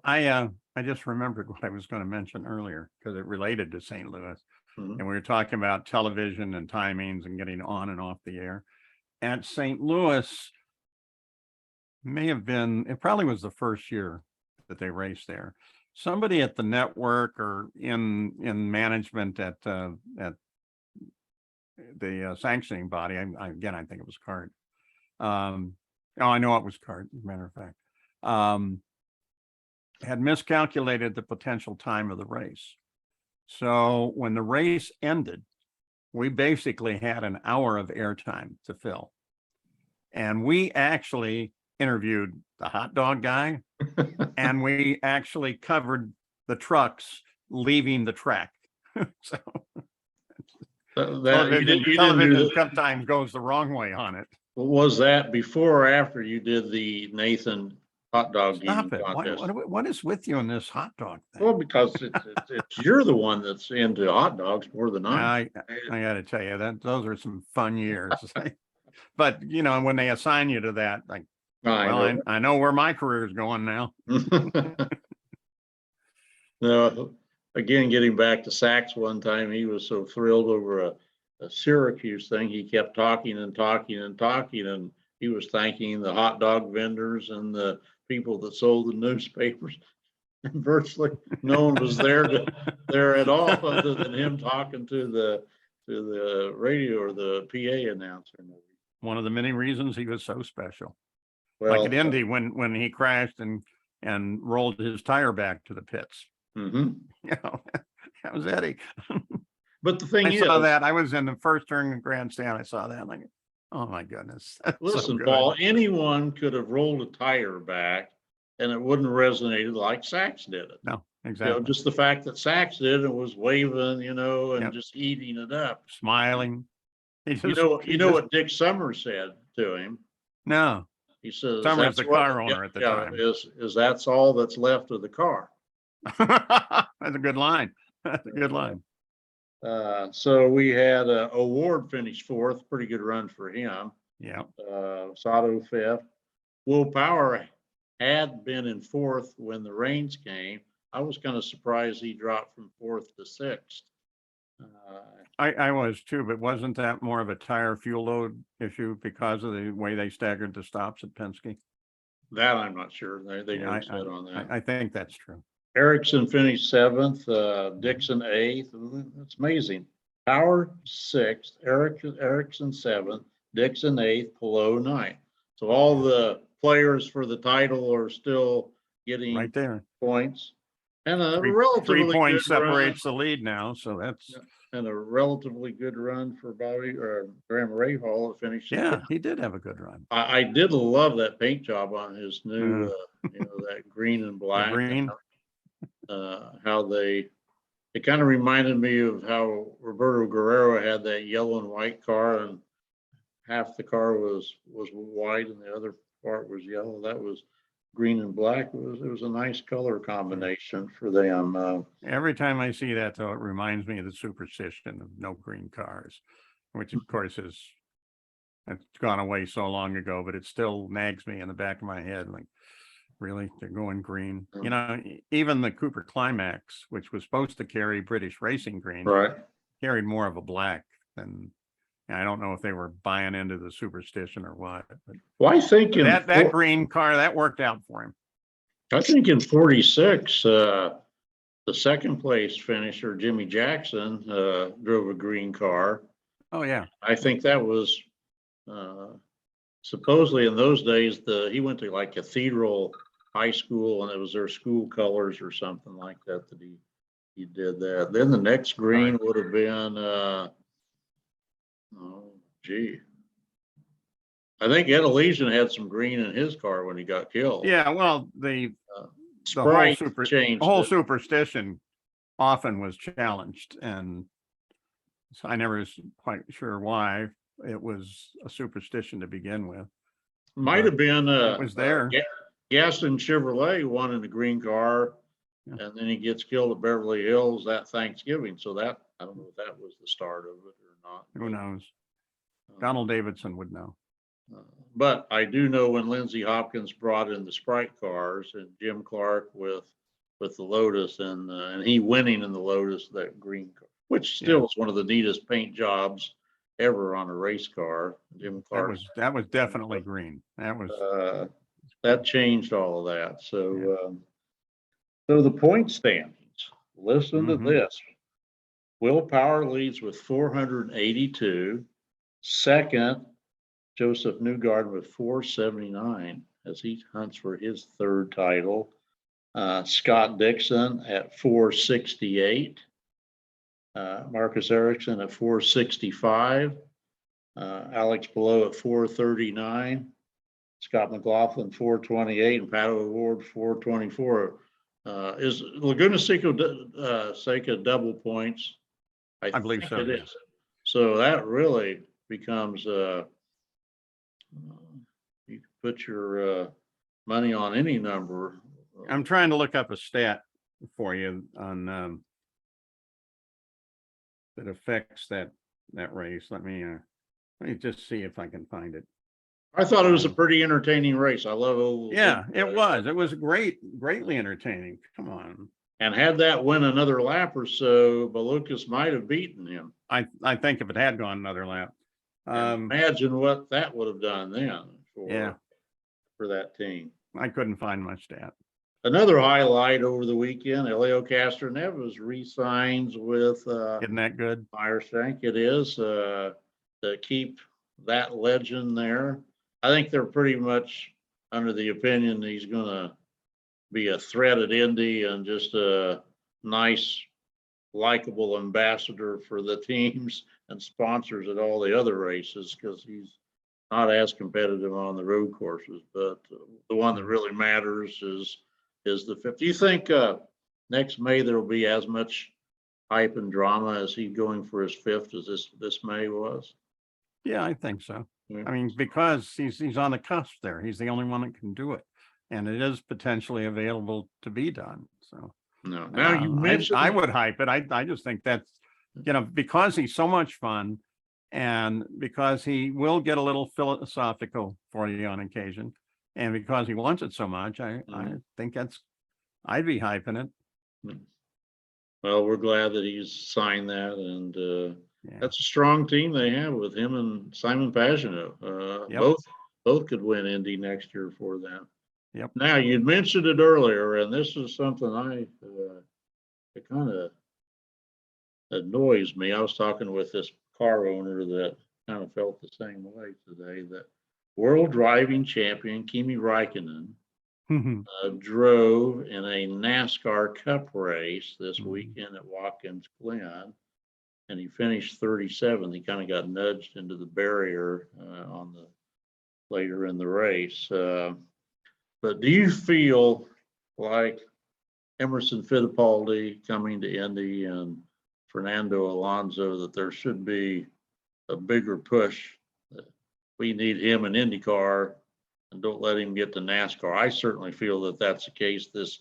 I just remembered what I was going to mention earlier because it related to St. Louis. And we were talking about television and timings and getting on and off the air. At St. Louis, it probably was the first year that they raced there. Somebody at the network or in management at the sanctioning body, I think it was CART. I know it was CART, as a matter of fact, had miscalculated the potential time of the race. So when the race ended, we basically had an hour of airtime to fill. And we actually interviewed the hot dog guy and we actually covered the trucks leaving the track. So television sometimes goes the wrong way on it. Was that before or after you did the Nathan hot dog Stop eating it. contest? What is with you in this hot dog thing? Well, because you're the one that's into hot dogs more than I. I got to tell you that those are some fun years. But when they assign you to that, like I know where my career is going now. No, again, getting back to Sachs one time, he was so thrilled over a Syracuse thing. He kept talking and talking and talking, and he was thanking the hot dog vendors and the people that sold the newspapers. And virtually no one was there at all other than him talking to the radio or the PA announcer. One of the many reasons he was so special. Well, like at Indy when he crashed and rolled his tire back to the pits. Mm-hmm. You know, that was Eddie. But the thing I is, saw that. I was in the first turn of grandstand. I saw that. I'm like, oh my goodness. Listen, so Paul, anyone could have rolled a tire back and it wouldn't have resonated like Sachs did it. No, exactly. You know, just the fact that Sachs did it was waving, you know, and just eating it up. Smiling. You know what Dick Summers said to him? No. He says, Summers, the car owner at the time. Is that's all that's left of the car. That's a good line. That's a good line. So we had Award finish fourth, pretty good run for him. Yeah. Sato fifth. Will Power had been in fourth when the rains came. I was kind of surprised he dropped from fourth to sixth. I was too, but wasn't that more of a tire fuel load issue because of the way they staggered the stops at Penske? That I'm not sure. They never said on that. I think that's true. Ericsson finished seventh, Dixon eighth. That's amazing. Power sixth, Ericsson seventh, Dixon eighth, Pelot ninth. So all the players for the title are still getting right there points. And a relatively 3 points good separates run. the lead now, so that's and a relatively good run for Bobby or Graham Rahal at finish. Yeah, he did have a good run. I did love that paint job on his new, you know, that green and black. Green. How it kind of reminded me of how Roberto Guerrero had that yellow and white car, and half the car was white and the other part was yellow. That was green and black. It was a nice color combination for them. Every time I see that, though, it reminds me of the superstition of no green cars, which of course it's gone away so long ago, but it still nags me in the back of my head. Like, really, they're going green? You know, even the Cooper Climax, which was supposed to carry British racing green, right, carried more of a black than. I don't know if they were buying into the superstition or what. But well, I think that green car that worked out for him. I think in '46, the second place finisher Jimmy Jackson drove a green car. Oh yeah, I think that was supposedly in those days. He went to like Cathedral High School, and it was their school colors or something like that he did that. Then the next green would have been. Oh, gee. I think Ed Elysian had some green in his car when he got killed. Yeah, well, the whole superstition often was challenged, and so I never was quite sure why it was a superstition to begin with. Might have been it was there. Gaston Chevrolet won in the green car, and then he gets killed at Beverly Hills that Thanksgiving. So that I don't know if that was the start of it or not. Who knows? Donald Davidson would know. But I do know when Lindsey Hopkins brought in the Sprite cars and Jim Clark with the Lotus and he winning in the Lotus, that green car, which still is one of the neatest paint jobs ever on a race car. Jim Clark. That was definitely green. That was that changed all of that. So so the point standings. Listen to this. Will Power leads with 482. Second, Josef Newgarden with 479 as he hunts for his third title. Scott Dixon at 468. Marcus Ericsson at 465. Alex Pelot at 439. Scott McLaughlin 428 and Pato O'Ward 424. Is Laguna Seca double points? I believe so. It is. So that really becomes you can put your money on any number. I'm trying to look up a stat for you on that affects that race. Let me just see if I can find it. I thought it was a pretty entertaining race. I love oval. Yeah, it was. It was greatly entertaining. Come on. And had that win another lap or so, Malukas might have beaten him. I think if it had gone another lap. Imagine what that would have done then Yeah. for that team. I couldn't find much to add. Another highlight over the weekend, Elio Castroneves resigns with Isn't that good? Firestrank. It is to keep that legend there. I think they're pretty much under the opinion he's going to be a threat at Indy and just a nice, likable ambassador for the teams and sponsors at all the other races, because he's not as competitive on the road courses. But the one that really matters is the fifth. Do you think next May there will be as much hype and drama as he going for his fifth as this May was? Yeah, I think so. Yeah. I mean, because he's on the cusp there. He's the only one that can do it, and it is potentially available to be done. So No. Now you mentioned I would hype it. I just think that's, because he's so much fun, and because he will get a little philosophical for you on occasion, and because he wants it so much, I think I'd be hyping it. Well, we're glad that he's signed that, and that's a strong team they have with him and Simon Pagenaud. Yep. Both could win Indy next year for them. Yep. Now, you'd mentioned it earlier, and this is something it kind of annoys me. I was talking with this car owner that kind of felt the same way today, that world driving champion Kimi Raikkonen drove in a NASCAR Cup race this weekend at Watkins Glen, and he finished 37th. He kind of got nudged into the barrier later in the race. But do you feel like Emerson Fittipaldi coming to Indy and Fernando Alonso, that there should be a bigger push? We need him in Indy Car, and don't let him get to NASCAR. I certainly feel that that's the case. This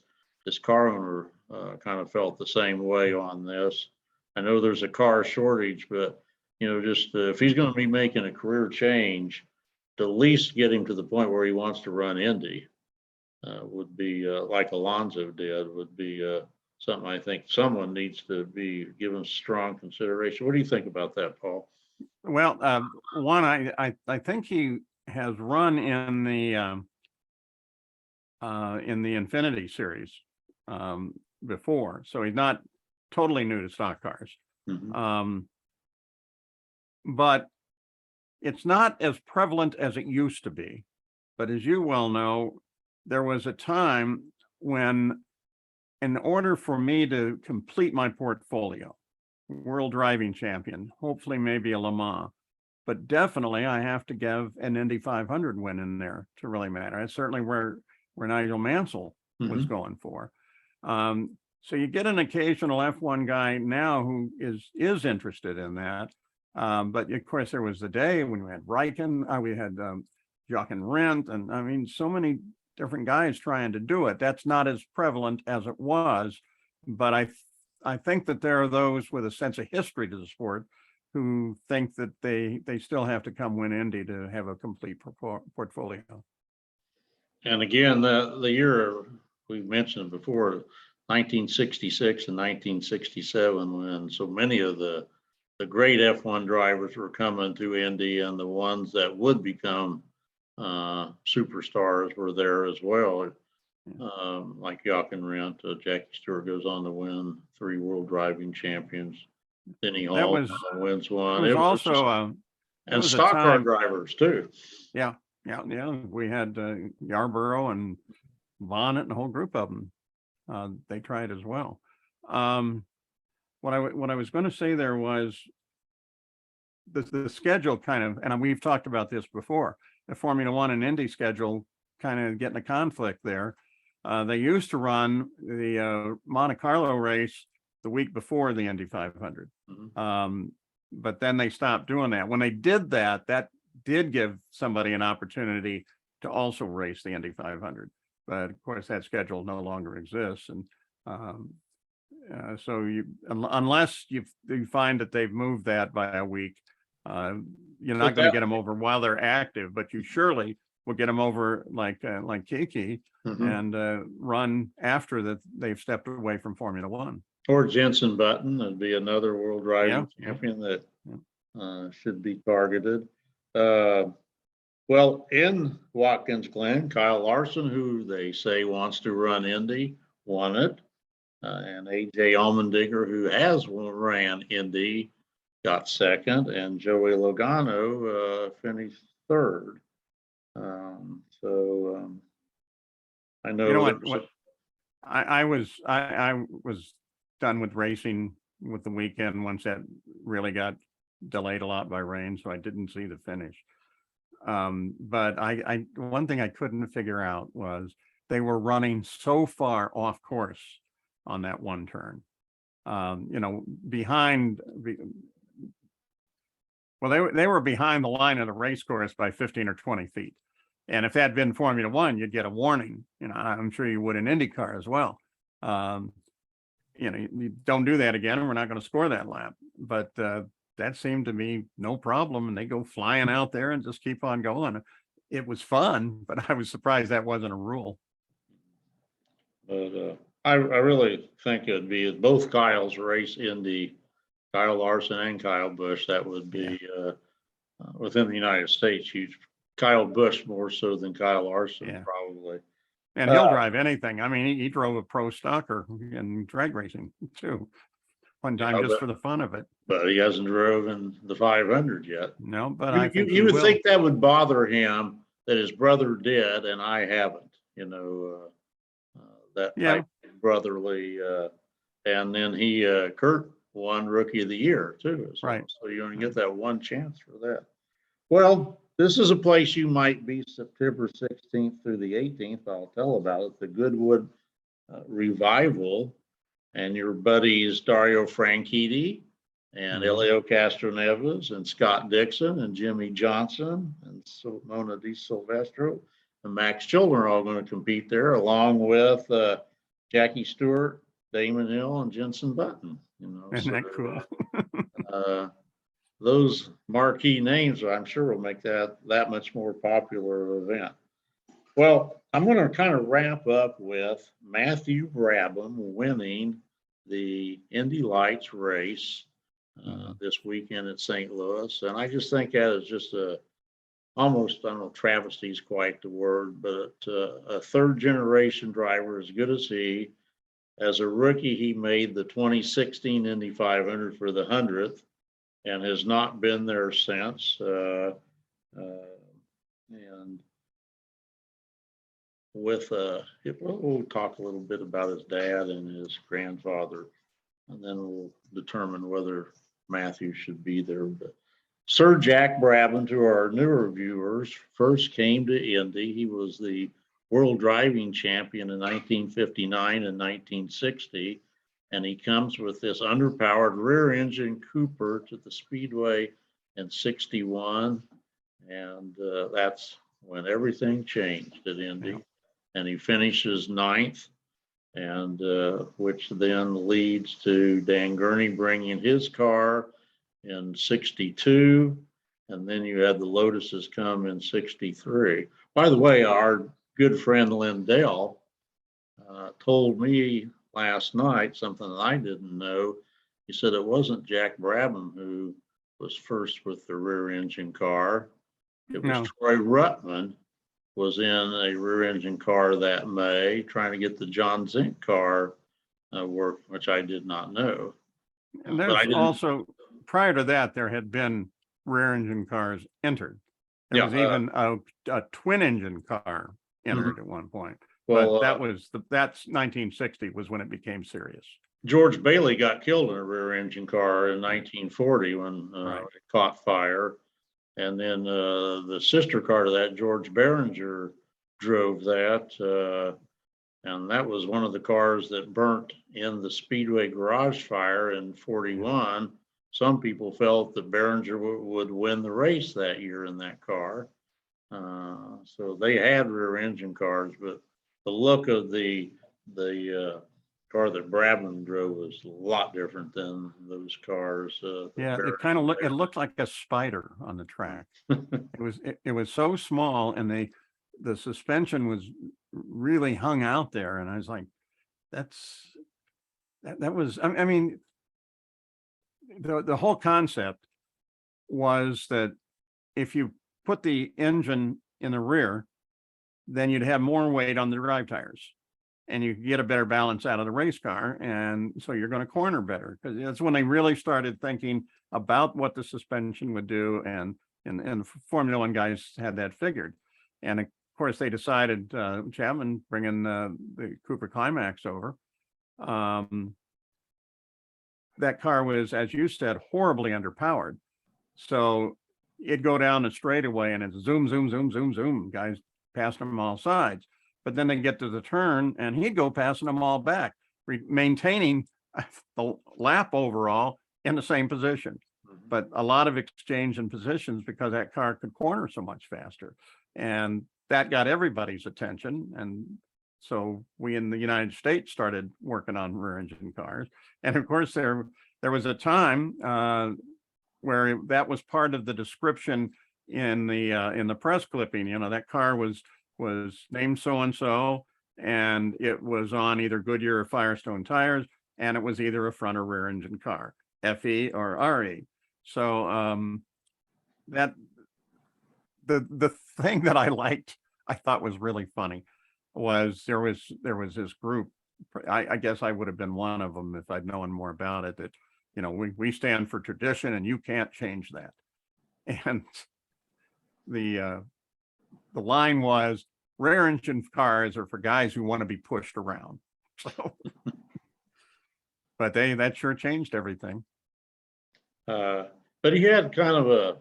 car owner kind of felt the same way on this. I know there's a car shortage, but just if he's going to be making a career change, to at least get him to the point where he wants to run Indy would be like Alonso did, would be something I think someone needs to be given strong consideration. What do you think about that, Paul? Well, one, I think he has run in the Infinity series before, so he's not totally new to stock cars. But it's not as prevalent as it used to be. But as you well know, there was a time when, in order for me to complete my portfolio, world driving champion, hopefully maybe a Le Mans, but definitely I have to give an Indy 500 win in there to really matter. That's certainly where Nigel Mansell was going for. So you get an occasional F1 guy now who is interested in that. But of course, there was the day when we had Raikkonen, we had Jochen Rindt, and I mean, so many different guys trying to do it. That's not as prevalent as it was, but I think that there are those with a sense of history to the sport who think that they still have to come win Indy to have a complete portfolio. And again, the year we mentioned before, 1966 and 1967, when so many of the great F1 drivers were coming to Indy, and the ones that would become superstars were there as well. Like Jochen Rindt, Jackie Stewart goes on to win 3 world driving champions. Denny Hall wins one. It was also and stock car drivers too. Yeah. We had Yarborough and Bonnet and a whole group of them. They tried as well. What I was going to say there was the schedule kind of, and we've talked about this before, the Formula One and Indy schedule kind of getting a conflict there. They used to run the Monte Carlo race the week before the Indy 500. But then they stopped doing that. When they did that, that did give somebody an opportunity to also race the Indy 500. But of course, that schedule no longer exists. And so unless you find that they've moved that by a week, You're not going to get them over while they're active, but you surely will get them over like Kiki and run after that they've stepped away from Formula One. Or Jenson Button would be another world driving champion that should be targeted. Well, in Watkins Glen, Kyle Larson, who they say wants to run Indy, won it. And AJ Allmendinger, who has ran Indy, got second, and Joey Logano finished third. I know, you know what I was done with racing with the weekend once that really got delayed a lot by rain, so I didn't see the finish. But I one thing I couldn't figure out was they were running so far off course on that one turn. They were behind the line of the race course by 15 or 20 feet. And if that had been Formula One, you'd get a warning. I'm sure you would in Indy Car as well. You don't do that again, and we're not going to score that lap. But that seemed to be no problem, and they go flying out there and just keep on going. It was fun, but I was surprised that wasn't a rule. But I really think it'd be both Kyles race Indy, Kyle Larson and Kyle Busch. That would be within the United States huge. Kyle Busch more so than Kyle Larson, probably. And he'll drive anything. I mean, he drove a pro stocker in drag racing too, one time just for the fun of it. But he hasn't driven the 500 yet. No, but I think you would think that would bother him that his brother did and I haven't. That type of brotherly. And then Kurt won Rookie of the Year too. Right. So you only get that one chance for that. Well, this is a place you might be September 16th through the 18th. I'll tell about it. The Goodwood Revival, and your buddies Dario Franchitti and Elio Castroneves and Scott Dixon and Jimmy Johnson and Mona Di Silvestro and Max Children are all going to compete there, along with Jackie Stewart, Damon Hill, and Jenson Button. Isn't that cool? Those marquee names, I'm sure, will make that much more popular event. Well, I'm going to kind of wrap up with Matthew Brabham winning the Indy Lights race this weekend at St. Louis. And I just think that is just almost, I don't know, travesty is quite the word, but a third generation driver as good as he. As a rookie, he made the 2016 Indy 500 for the 100th. And has not been there since. And with we'll talk a little bit about his dad and his grandfather, and then we'll determine whether Matthew should be there. But Sir Jack Brabham, to our newer viewers, first came to Indy. He was the world driving champion in 1959 and 1960. And he comes with this underpowered rear engine Cooper to the Speedway in 61. And that's when everything changed at Indy. And he finishes 9th, and which then leads to Dan Gurney bringing his car in 62. And then you had the Lotuses come in 63. By the way, our good friend Lindell told me last night something that I didn't know. He said it wasn't Jack Brabham who was first with the rear engine car. It was Troy Ruttman was in a rear engine car that May trying to get the John Zink car work, which I did not know. And there's also, prior to that, there had been rear engine cars entered. There was even a twin engine car entered at one point. Well, but that's 1960 was when it became serious. George Bailey got killed in a rear engine car in 1940 when it caught fire. And then the sister car to that, George Behringer, drove that. And that was one of the cars that burnt in the Speedway garage fire in 41. Some people felt that Behringer would win the race that year in that car. So they had rear engine cars, but the look of the car that Brabham drove was a lot different than those cars. Yeah, it kind of it looked like a spider on the track. It was so small, and the suspension was really hung out there, and I was like, that was, I mean, the whole concept was that if you put the engine in the rear, then you'd have more weight on the drive tires, and you get a better balance out of the race car, and so you're going to corner better, because that's when they really started thinking about what the suspension would do, and the Formula One guys had that figured. And of course they decided, Chapman bringing the Cooper Climax over. That car was, as you said, horribly underpowered, so it'd go down the straightaway and it's zoom, zoom, zoom, zoom, zoom, guys passing them all sides. But then they get to the turn and he'd go passing them all back, maintaining the lap overall in the same position. But a lot of exchange in positions because that car could corner so much faster. And that got everybody's attention. And so we in the United States started working on rear engine cars. And of course, there was a time where that was part of the description in the press clipping. You know, that car was named so-and-so, and it was on either Goodyear or Firestone tires, and it was either a front or rear engine car, FE or RE. So that the thing that I liked, I thought was really funny, was there was this group. I guess I would have been one of them if I'd known more about it, that, you know, we stand for tradition and you can't change that. And the line was, rear engine cars are for guys who want to be pushed around. So, but that sure changed everything. But he had kind of a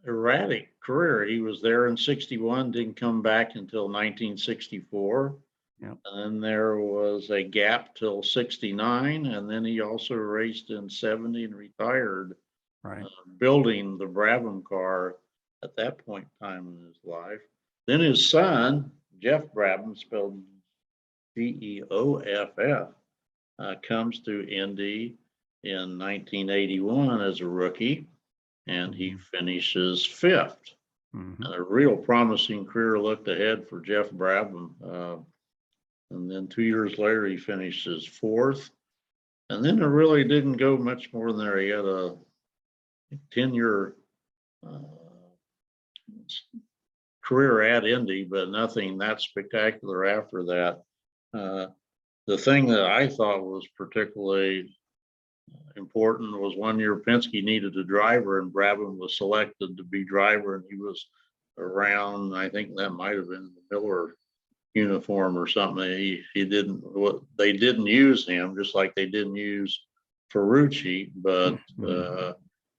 erratic career. He was there in 61, didn't come back until 1964. Yep. And then there was a gap till 69. And then he also raced in 70 and retired, Right. Building the Brabham car at that point in time in his life. Then his son, Geoff Brabham, spelled Geoff, comes to Indy in 1981 as a rookie, and he finishes fifth. Mm-hmm. And a real promising career looked ahead for Geoff Brabham. And then 2 years later, he finishes fourth. And then it really didn't go much more than there. He had a 10-year career at Indy, but nothing that spectacular after that. The thing that I thought was particularly important was one year Penske needed a driver, and Brabham was selected to be driver, and he was around, I think that might have been the Miller uniform or something. They didn't use him, just like they didn't use Ferrucci, but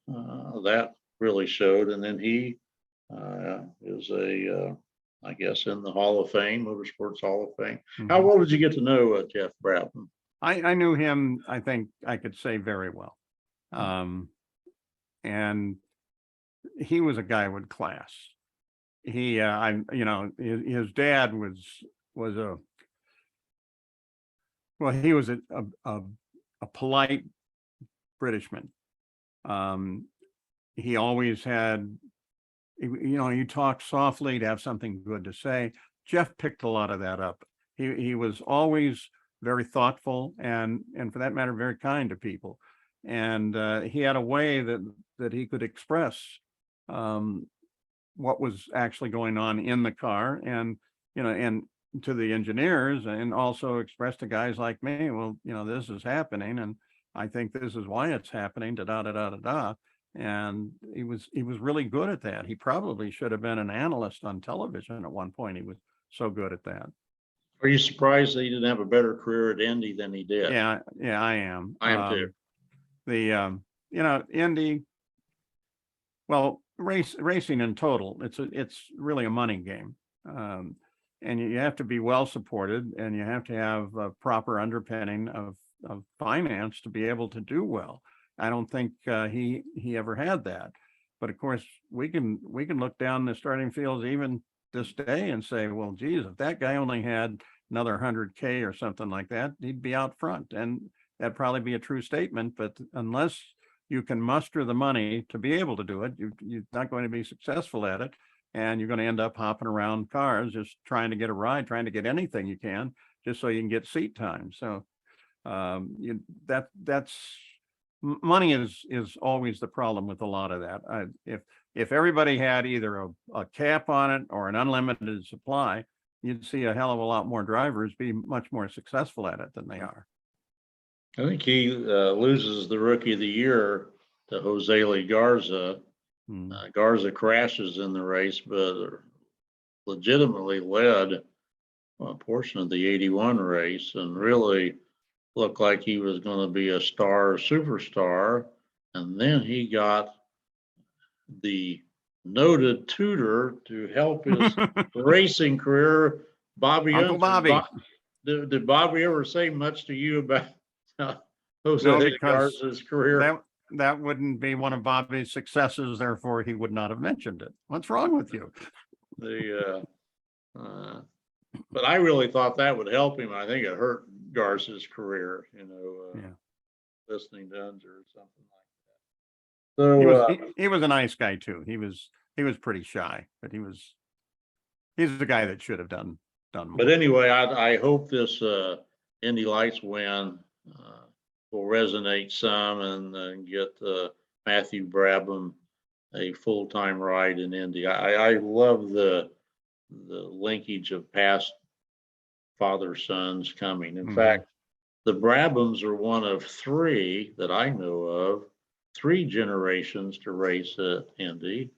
that really showed. And then he is I guess in the Hall of Fame, Motorsports Hall of Fame. Mm-hmm. How well did you get to know Geoff Brabham? I knew him, I think I could say, very well. And he was a guy with class. He, his dad was he was a polite Britishman. He always had, you talk softly to have something good to say. Geoff picked a lot of that up. He was always very thoughtful and for that matter, very kind to people. And he had a way that he could express what was actually going on in the car, and to the engineers, and also express to guys like me, well, this is happening, and I think this is why it's happening, da da da da da da. And he was really good at that. He probably should have been an analyst on television at one point. He was so good at that. Are you surprised that he didn't have a better career at Indy than he did? Yeah, I am. I am too. Indy, well, racing in total, it's really a money game. And you have to be well supported, and you have to have a proper underpinning of finance to be able to do well. I don't think he ever had that. But of course, we can look down the starting fields even this day and say, well, geez, if that guy only had another 100K or something like that, he'd be out front. And that'd probably be a true statement, but unless you can muster the money to be able to do it, you're not going to be successful at it. And you're going to end up hopping around cars, just trying to get a ride, trying to get anything you can, just so you can get seat time. So money is always the problem with a lot of that. If everybody had either a cap on it or an unlimited supply, you'd see a hell of a lot more drivers be much more successful at it than they are. I think he loses the Rookie of the Year to Jose Garza. Garza crashes in the race, but legitimately led a portion of the 81 race and really looked like he was going to be a superstar. And then he got the noted tutor to help his racing career, Bobby. Uncle Bobby. Did Bobby ever say much to you about Jose Garza's career? That wouldn't be one of Bobby's successes, therefore he would not have mentioned it. What's wrong with you? But I really thought that would help him. I think it hurt Garza's career, listening to Unser or something like that. So he was a nice guy too. He was pretty shy, but he's the guy that should have done more. But anyway, I hope this Indy Lights win will resonate some and get Matthew Brabham a full-time ride in Indy. I love the linkage of past father-sons coming. In fact, the Brabhams are one of three that I know of, three generations to race at Indy,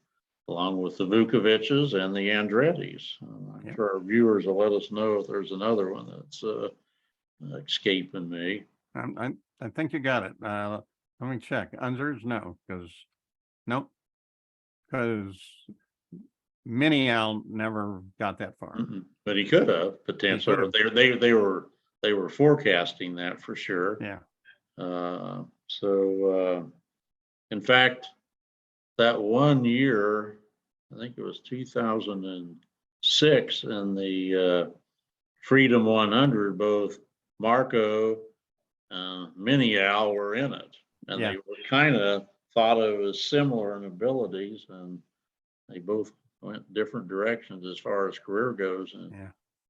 along with the Vukovic's and the Andrettis. I'm sure our viewers will let us know if there's another one that's escaping me. I think you got it. Let me check. Unser's nope, because Mini Al never got that far. But he could have potentially. They were forecasting that for sure. Yeah. In fact, that one year, I think it was 2006, in the Freedom 100, both Marco Mini Al were in it, and they were kind of thought of as similar in abilities, and they both went different directions as far as career goes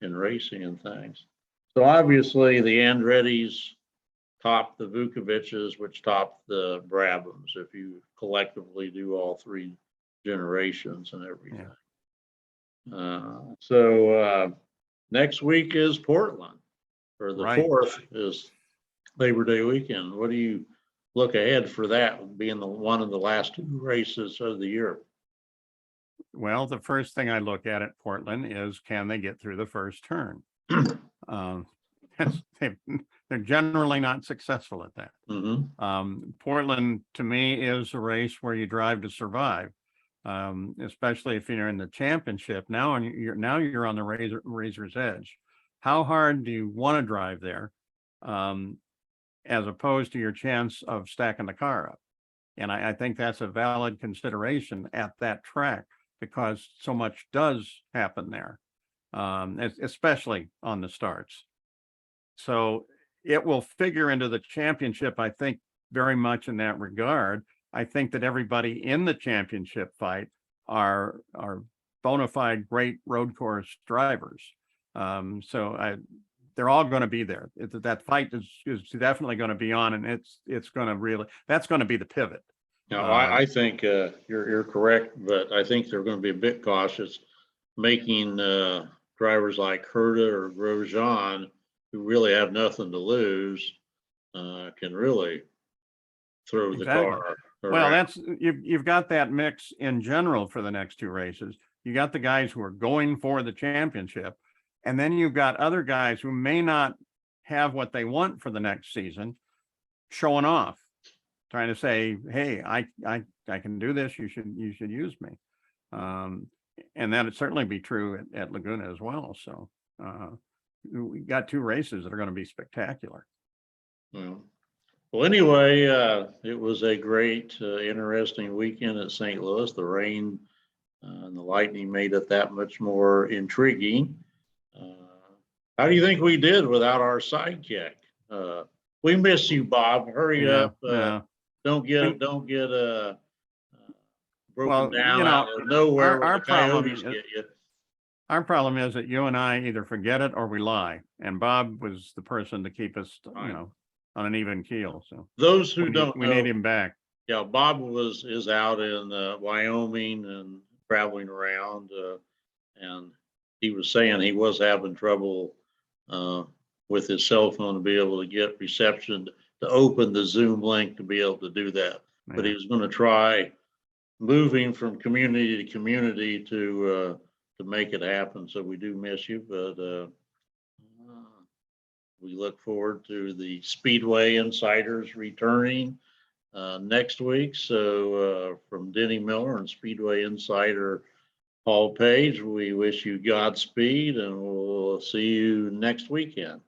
in racing and things. So obviously the Andrettis topped the Vukovic's, which topped the Brabhams, if you collectively do all three generations and everything. Next week is Portland, or the 4th is Labor Day weekend. What do you look ahead for that, being one of the last two races of the year? Well, the first thing I look at Portland is, can they get through the first turn? They're generally not successful at that. Portland, to me, is a race where you drive to survive, especially if you're in the championship. Now you're on the razor's edge. How hard do you want to drive there, as opposed to your chance of stacking the car up? And I think that's a valid consideration at that track, because so much does happen there, especially on the starts. So it will figure into the championship, I think, very much in that regard. I think that everybody in the championship fight are bona fide great road course drivers. They're all going to be there. That fight is definitely going to be on, and it's going to that's going to be the pivot. No, I think you're correct, but I think they're going to be a bit cautious, making drivers like Herta or Grosjean, who really have nothing to lose, can really throw the car around. Well, you've got that mix in general for the next two races. You got the guys who are going for the championship, and then you've got other guys who may not have what they want for the next season, showing off, trying to say, "Hey, I can do this. You should use me," and that would certainly be true at Laguna as well. So we got two races that are going to be spectacular. Well, anyway, it was a great, interesting weekend at St. Louis. The rain and the lightning made it that much more intriguing. How do you think we did without our sidekick? We miss you, Bob. Hurry Yeah, up. yeah. Don't get And- broken Well, you down know, out of nowhere our- when our the problem coyotes is- get you. Our problem is that you and I either forget it or we lie. And Bob was the person to keep us, Right. on an even keel. So Those who we don't need know, him back. yeah, Bob is out in Wyoming and traveling around, and he was saying he was having trouble with his cell phone to be able to get reception to open the Zoom link to be able to do that. But he Yeah. was going to try moving from community to community to make it happen. So we do miss you, but we look forward to the Speedway Insiders returning next week. So from Denny Miller and Speedway Insider Paul Page, we wish you Godspeed, and we'll see you next weekend.